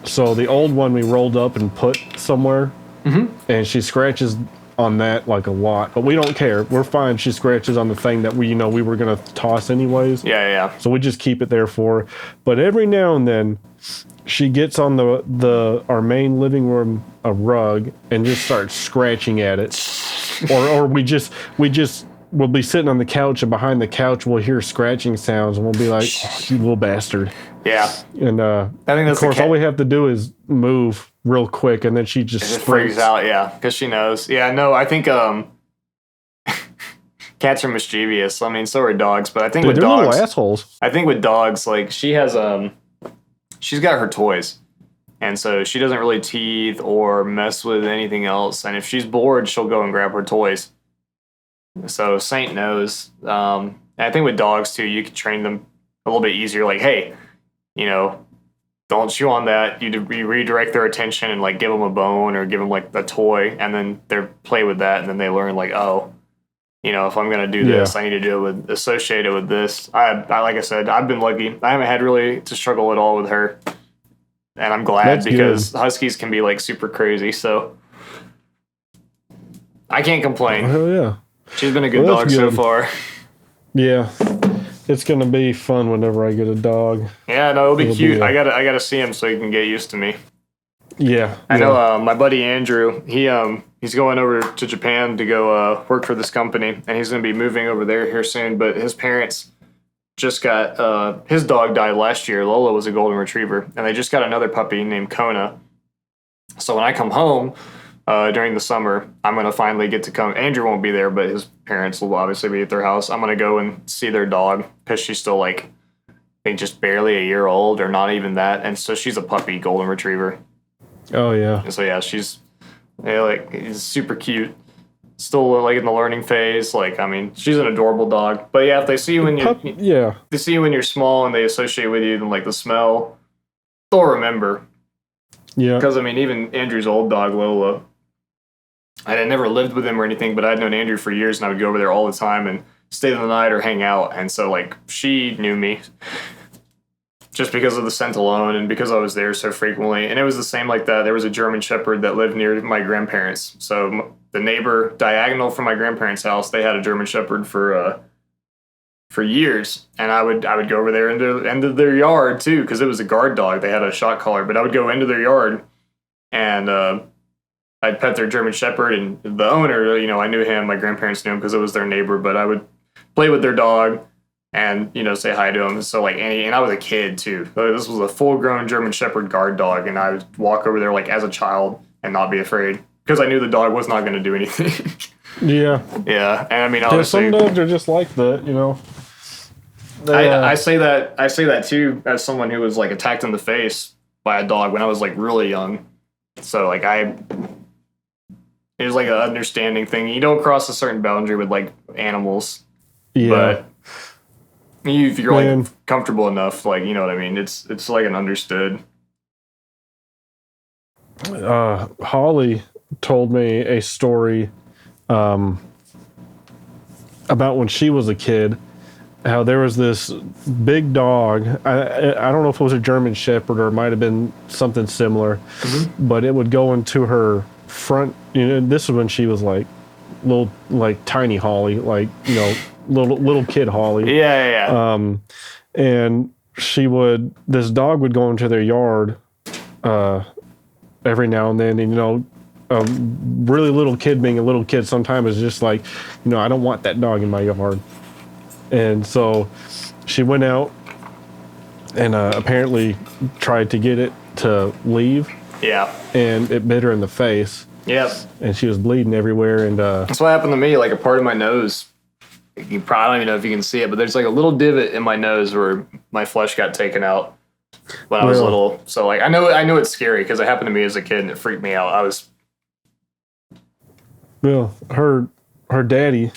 So the old one we rolled up and put somewhere. Mm-hmm. And she scratches on that like a lot. But we don't care. We're fine. She scratches on the thing that we were going to toss anyways. Yeah. So we just keep it there for her. But every now and then she gets on our main living room a rug and just starts scratching at it. or we'll be sitting on the couch, and behind the couch we'll hear scratching sounds, and we'll be like, oh, you little bastard. Yeah. And I think that's of course all we have to do is move real quick, and then she just freaks out, yeah, because she knows. Yeah, no, I think cats are mischievous. I mean, so are dogs, but I think Dude, with they're little dogs, assholes. I think with dogs, like she has she's got her toys. And so she doesn't really teeth or mess with anything else. And if she's bored, she'll go and grab her toys. So Saint knows. I think with dogs too, you can train them a little bit easier. Like, hey, you know, don't chew on that. You redirect their attention and like give them a bone or give them like a toy, and then they play with that, and then they learn like, oh, you know, if I'm gonna do this, I need to do it with associated with this. I like I said, I've been lucky. I haven't had really to struggle at all with her. And I'm glad because Huskies can be like super crazy, so I can't complain. Hell yeah. She's been a good dog so far. Yeah. It's gonna be fun whenever I get a dog. Yeah, no, it'll be cute. I gotta see him so he can get used to me. Yeah. I know my buddy Andrew, he's going over to Japan to go work for this company, and he's gonna be moving over there here soon, but his parents just got his dog died last year. Lola was a golden retriever, and they just got another puppy named Kona. So when I come home during the summer, I'm gonna finally get to come. Andrew won't be there, but his parents will obviously be at their house. I'm gonna go and see their dog because she's still like, I think just barely a year old or not even that, and so she's a puppy golden retriever. Oh yeah. And so yeah, she's it's super cute. Still like in the learning phase. Like, I mean, she's an adorable dog. But yeah, if they see you when they see you when you're small and they associate with you, then like the smell, they'll remember. Yeah. Because I mean, even Andrew's old dog Lola, I had never lived with him or anything, but I'd known Andrew for years, and I would go over there all the time and stay the night or hang out. And so like she knew me just because of the scent alone and because I was there so frequently. And it was the same like that. There was a German Shepherd that lived near my grandparents. So the neighbor diagonal from my grandparents' house, they had a German Shepherd for years. And I would go over there into their yard too, because it was a guard dog. They had a shot collar, but I would go into their yard and I'd pet their German Shepherd, and the owner, you know, I knew him. My grandparents knew him because it was their neighbor, but I would play with their dog and, you know, say hi to him. So like and I was a kid too. This was a full-grown German Shepherd guard dog, and I would walk over there like as a child and not be afraid because I knew the dog was not going to do anything. Yeah. Yeah, and I mean, obviously, some dogs are just like that, you know. I say that too as someone who was like attacked in the face by a dog when I was like really young. So like it was like an understanding thing. You don't cross a certain boundary with like animals. Yeah. But if you're like comfortable enough, like, you know what I mean? It's like an understood. Holly told me a story about when she was a kid, how there was this big dog. I don't know if it was a German Shepherd or it might have been something similar, but it would go into her front. You know, this is when she was like little, like tiny Holly, like, you know, little kid Holly. Yeah. And this dog would go into their yard every now and then, and, you know, a really little kid being a little kid sometimes is just like, you know, I don't want that dog in my yard. And so she went out and apparently tried to get it to leave. Yeah. And it bit her in the face. Yep. And she was bleeding everywhere. And that's what happened to me. Like a part of my nose, you probably don't even know if you can see it, but there's like a little divot in my nose where my flesh got taken out when I was little. So like I know it's scary because it happened to me as a kid and it freaked me out. Well, her daddy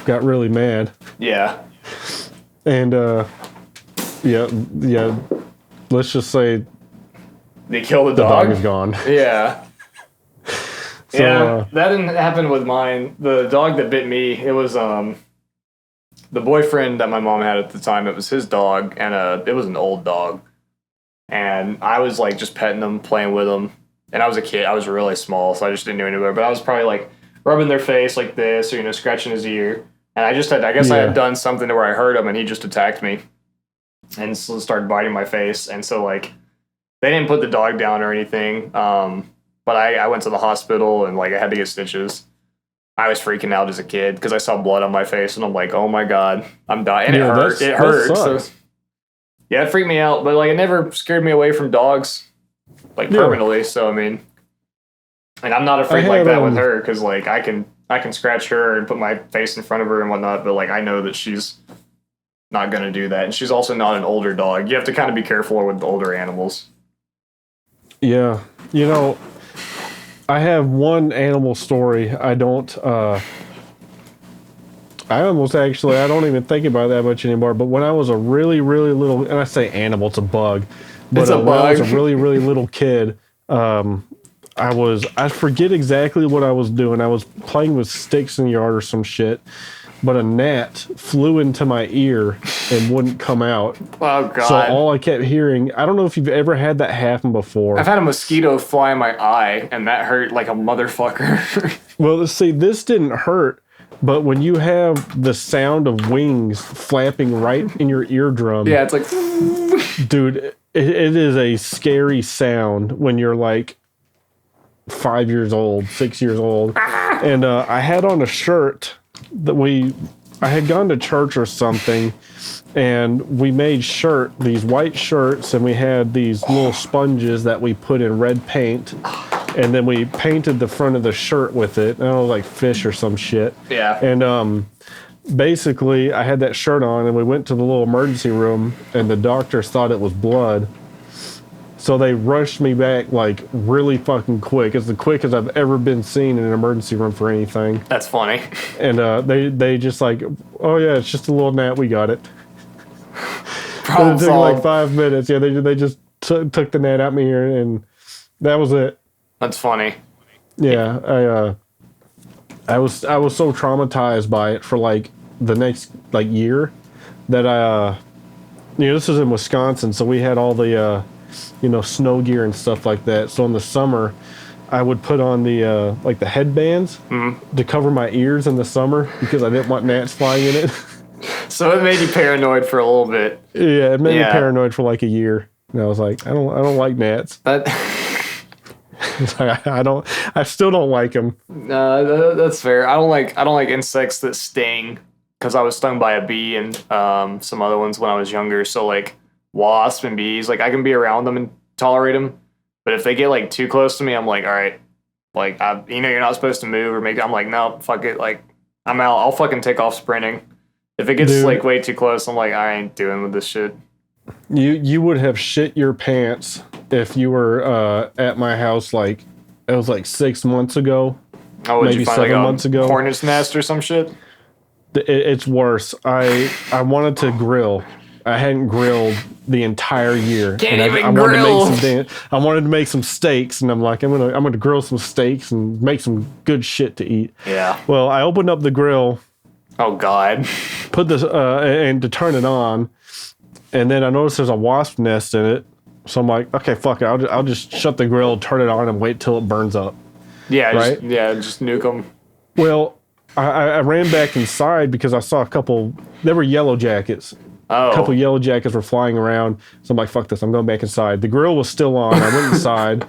got really mad. Yeah. And yeah. Let's just say they killed the dog is gone. Yeah. So, yeah, that didn't happen with mine. The dog that bit me, it was the boyfriend that my mom had at the time. It was his dog, and it was an old dog. And I was like just petting him, playing with him. And I was a kid. I was really small, so I just didn't do anything. But I was probably like rubbing their face like this, or, you know, scratching his ear. And I had done something to where I hurt him, and he just attacked me and so started biting my face. And so like they didn't put the dog down or anything. But I went to the hospital and like I had to get stitches. I was freaking out as a kid because I saw blood on my face and I'm like, oh my God, I'm dying. And it hurt. It hurt. So, yeah, it freaked me out. But like it never scared me away from dogs, like permanently. So I mean, and I'm not afraid like that with her because like I can I can scratch her and put my face in front of her and whatnot, but like I know that she's not gonna do that, and she's also not an older dog. You have to kind of be careful with the older animals. Yeah, you know, I have one animal story. I don't. I almost actually I don't even think about that much anymore. But when I was a really little, and I say animal, it's a bug. But It's a when I was bug. a really little kid, I forget exactly what I was doing. I was playing with sticks in the yard or some shit. But a gnat flew into my ear and wouldn't come out. Oh god. So all I kept hearing, I don't know if you've ever had that happen before. I've had a mosquito fly in my eye, and that hurt like a motherfucker. Well, see, this didn't hurt, but when you have the sound of wings flapping right in your eardrum, Yeah, it's like, dude, it is a scary sound when you're like 5 years old, 6 years old. And I had on a shirt that I had gone to church or something, and we made these white shirts, and we had these little sponges that we put in red paint, and then we painted the front of the shirt with it. I don't know, like fish or some shit. yeah. And basically, I had that shirt on, and we went to the little emergency room, and the doctors thought it was blood. So they rushed me back like really fucking quick. It's the quickest I've ever been seen in an emergency room for anything. That's funny. And they just like, oh yeah, it's just a little gnat. We got it. Problem It took solved. like 5 minutes. Yeah, they just took the gnat out my ear, and that was it. That's funny. Yeah, I was so traumatized by it for like the next like year that this is in Wisconsin, so we had all the snow gear and stuff like that. So in the summer, I would put on the like the headbands to cover my ears in the summer because I didn't want gnats flying in it. So it made you paranoid for a little bit. Yeah, it made me Yeah. paranoid for like a year. And I was like, I don't like gnats. That It's like, I still don't like them. that's fair. I don't like insects that sting because I was stung by a bee and some other ones when I was younger. So like wasps and bees, like I can be around them and tolerate them, but if they get like too close to me, I'm like, all right, like you're not supposed to move or make. I'm like, no, fuck it, like I'm out. I'll fucking take off sprinting. If it gets Dude. like way too close, I'm like, I ain't doing with this shit. You would have shit your pants if you were at my house like it was like 6 months ago. Oh, would Maybe you find 7 like months a ago. hornet's nest or some shit? It's worse. I wanted to grill. I hadn't grilled the entire year. Can't and even I wanted grill. to make I wanted to make some steaks, and I'm like, I'm gonna grill some steaks and make some good shit to eat. Yeah. Well, I opened up the grill, Oh God. put this and to turn it on, and then I noticed there's a wasp nest in it. So I'm like, okay, fuck it. I'll just shut the grill, turn it on, and wait till it burns up. Yeah. Right? Just nuke them. Well, I ran back inside because I saw a couple. There were yellow jackets. Oh. A couple yellow jackets were flying around. So I'm like, fuck this. I'm going back inside. The grill was still on. I went inside,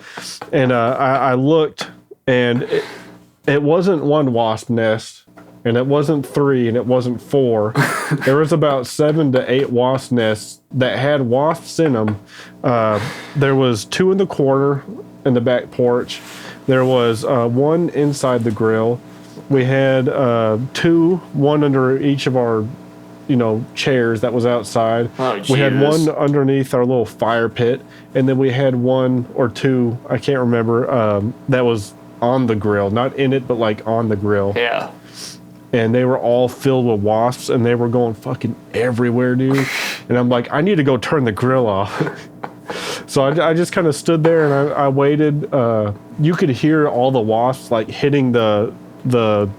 and I looked, and it wasn't one wasp nest, and it wasn't 3, and it wasn't 4. There was about 7 to 8 wasp nests that had wasps in them. There was 2 in the corner in the back porch. There was 1 inside the grill. We had 2, 1 under each of our chairs that was outside. Oh, we had Jesus. 1 underneath our little fire pit, and then we had 1 or 2, I can't remember, that was on the grill, not in it, but like on the grill. Yeah. And they were all filled with wasps, and they were going fucking everywhere, dude. And I'm like, I need to go turn the grill off. So I just kind of stood there and I waited. You could hear all the wasps like hitting the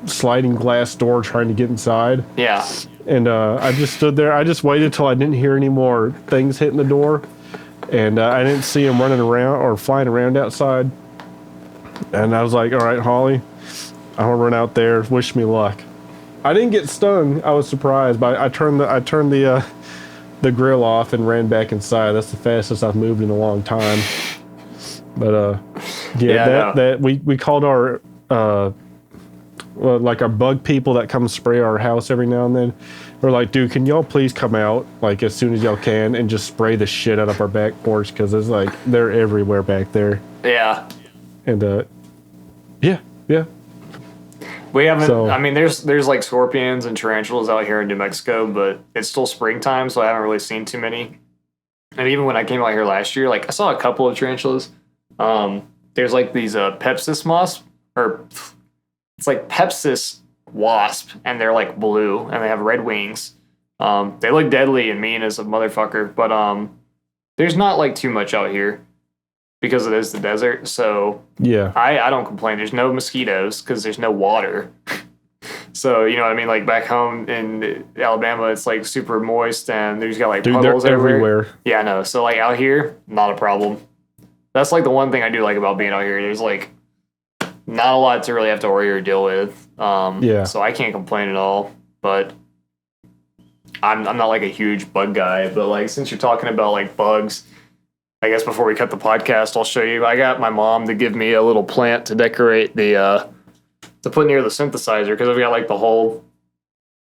sliding glass door trying to get inside. Yeah. And I just stood there. I just waited till I didn't hear any more things hitting the door. And I didn't see them running around or flying around outside. And I was like, all right, Holly, I'm going to run out there. Wish me luck. I didn't get stung. I was surprised. But I turned the grill off and ran back inside. That's the fastest I've moved in a long time. But that we called our like our bug people that come spray our house every now and then. We're like, dude, can y'all please come out like as soon as y'all can and just spray the shit out of our back porch, because it's like they're everywhere back there. Yeah. And yeah. We haven't. So- I mean, there's like scorpions and tarantulas out here in New Mexico, but it's still springtime, so I haven't really seen too many. And even when I came out here last year, like I saw a couple of tarantulas. There's like these Pepsis moths, or it's like Pepsis wasp, and they're like blue and they have red wings. They look deadly and mean as a motherfucker, but there's not like too much out here because it is the desert. So Yeah. I don't complain. There's no mosquitoes because there's no water. So, you know what I mean? Like back home in Alabama, it's like super moist and there's got like Dude, puddles they're everywhere. everywhere. Yeah, I know. So like out here, not a problem. That's like the one thing I do like about being out here. There's like not a lot to really have to worry or deal with. Yeah. So I can't complain at all. But I'm not like a huge bug guy. But like since you're talking about like bugs, I guess before we cut the podcast, I'll show you. I got my mom to give me a little plant to decorate the to put near the synthesizer because I've got like the whole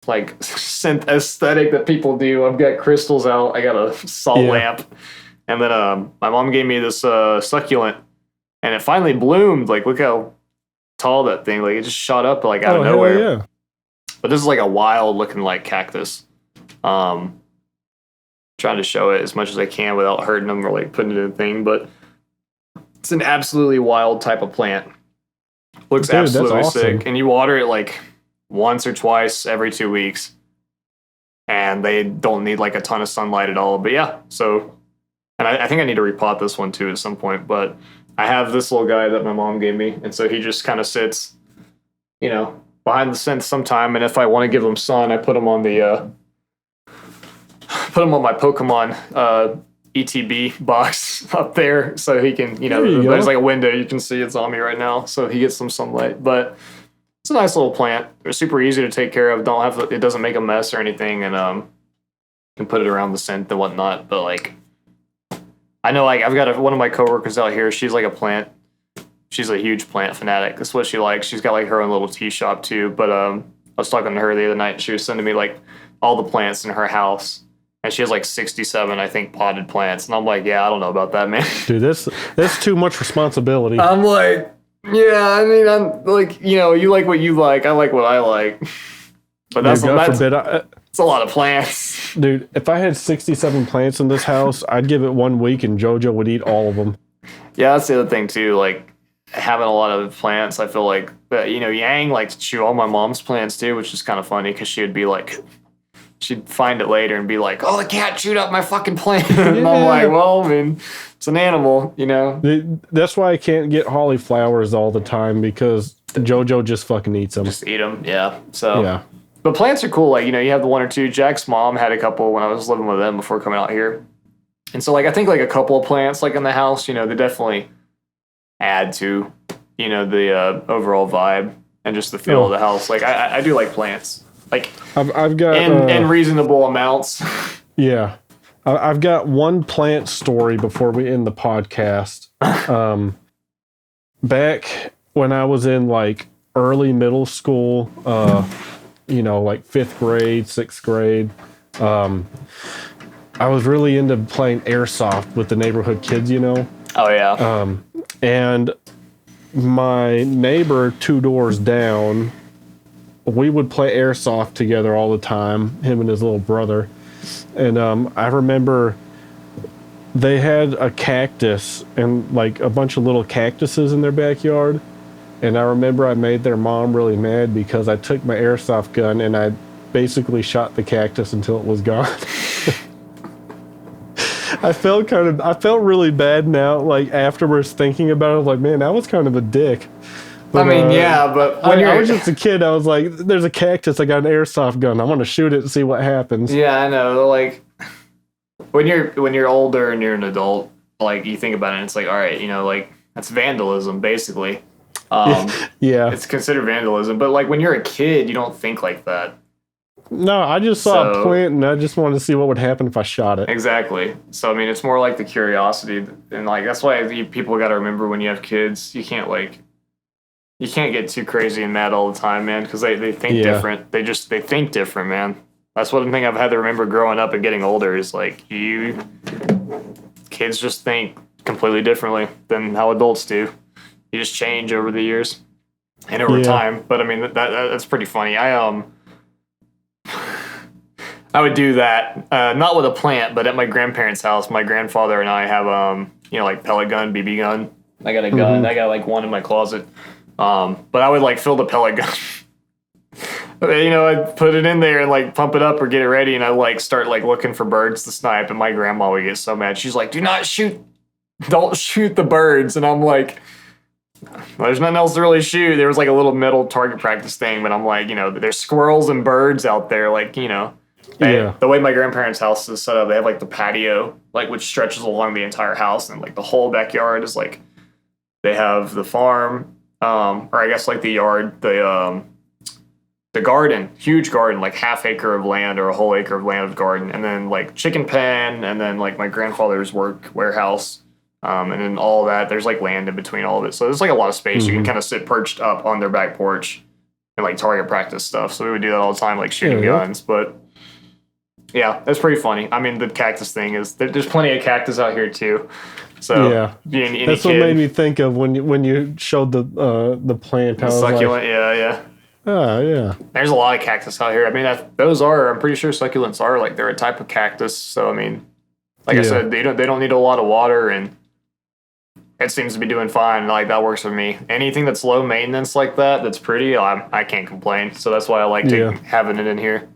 like synth aesthetic that people do. I've got crystals out. I got a salt lamp. And then my mom gave me this succulent, and it finally bloomed. Like, look how tall that thing! Like, it just shot up like out of nowhere. Hell yeah. But this is like a wild looking like cactus. Trying to show it as much as I can without hurting them or like putting it in a thing. But it's an absolutely wild type of plant. Looks Dude, that's absolutely awesome. sick, and you water it like once or twice every 2 weeks, and they don't need like a ton of sunlight at all. But yeah, so. And I think I need to repot this one too at some point, but I have this little guy that my mom gave me, and so he just kind of sits, you know, behind the synth sometime. And if I want to give him sun, I put him on the put him on my Pokemon ETB box up there, so he can, you know, there's like a window you can see it's on me right now, so he gets some sunlight. But it's a nice little plant. It's super easy to take care of. It doesn't make a mess or anything, and you can put it around the synth and whatnot. But like. I know, like, I've got one of my coworkers out here. She's like she's a huge plant fanatic. That's what she likes. She's got like her own little tea shop too. But I was talking to her the other night, and she was sending me like all the plants in her house, and she has like 67, I think, potted plants. And I'm like, yeah, I don't know about that, man. Dude, that's too much responsibility. I'm like, yeah, I mean, I'm like, you know, you like what you like. I like what I like. But that's it's a lot of plants. Dude, if I had 67 plants in this house, I'd give it 1 week and JoJo would eat all of them. Yeah, that's the other thing too. Like having a lot of plants, I feel like that. You know, Yang likes to chew all my mom's plants too, which is kind of funny because she'd be like, she'd find it later and be like, "Oh, the cat chewed up my fucking plant," and I'm like, "Well, I mean, it's an animal, you know." That's why I can't get cauliflowers all the time because JoJo just fucking eats them. Just eat them, yeah. So yeah. But plants are cool. Like, you know, you have the one or two. Jack's mom had a couple when I was living with them before coming out here. And so, like, I think, like, a couple of plants, like, in the house, you know, they definitely add to, you know, the overall vibe and just the feel of the house. Like, I do like plants. Like, I've got... in reasonable amounts. Yeah. I've got one plant story before we end the podcast. Back when I was in, like, early middle school... you know, like 5th grade, 6th grade. I was really into playing airsoft with the neighborhood kids, you know. Oh, yeah. And my neighbor 2 doors down, we would play airsoft together all the time, him and his little brother. And I remember they had a cactus and like a bunch of little cactuses in their backyard. And I remember I made their mom really mad because I took my airsoft gun and I basically shot the cactus until it was gone. I felt really bad now, like afterwards thinking about it, like, man, I was kind of a dick. But, I mean, yeah, but when I was just a kid. I was like, there's a cactus. I got an airsoft gun. I want to shoot it and see what happens. Yeah, I know. Like, when you're older and you're an adult, like, you think about it and it's like, all right, you know, like, that's vandalism, basically. Yeah. It's considered vandalism, but like when you're a kid, you don't think like that. No, I just saw a plant and I just wanted to see what would happen if I shot it. Exactly. So I mean, it's more like the curiosity, and like that's why people got to remember when you have kids, you can't get too crazy and mad all the time, man, because they think different. They think different, man. That's one thing I've had to remember growing up and getting older is like kids just think completely differently than how adults do. You just change over the years. and over Yeah. time. But I mean, that's pretty funny. I would do that, not with a plant, but at my grandparents' house. My grandfather and I have, like pellet gun, BB gun. I got a gun. I got like one in my closet. But I would like fill the pellet gun. I'd put it in there and like pump it up or get it ready, and I like start like looking for birds to snipe. And my grandma would get so mad. She's like, don't shoot the birds. And I'm like, well, there's nothing else to really shoot. There was like a little metal target practice thing, but I'm like, there's squirrels and birds out there, like, the way my grandparents' house is set up, they have like the patio, like which stretches along the entire house, and like the whole backyard is like they have the farm, or I guess like the yard, the garden, huge garden, like half acre of land or a whole acre of land of garden, and then like chicken pen, and then like my grandfather's work warehouse, and then all that. There's like land in between all of it, so there's like a lot of space. You can kind of sit perched up on their back porch and like target practice stuff. So we would do that all the time, like shooting guns, but. Yeah, that's pretty funny. I mean, the cactus thing is there's plenty of cactus out here too. So yeah, that's what made me think of when you showed the plant. The succulent, yeah. Oh yeah. There's a lot of cactus out here. I mean, I'm pretty sure succulents are like they're a type of cactus. So I mean, like I said, they don't need a lot of water, and it seems to be doing fine. Like that works for me. Anything that's low maintenance like that's pretty. I can't complain. So that's why I like having it in here.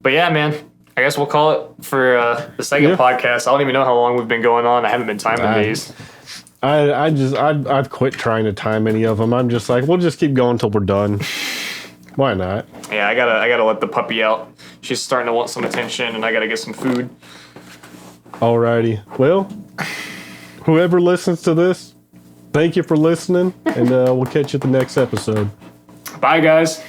But yeah, man, I guess we'll call it for the second podcast. I don't even know how long we've been going on. I haven't been timing these. I've quit trying to time any of them. I'm just like, we'll just keep going until we're done. Why not? Yeah, I gotta let the puppy out. She's starting to want some attention, and I gotta get some food. Alrighty. Well, whoever listens to this, thank you for listening, and we'll catch you at the next episode. Bye, guys.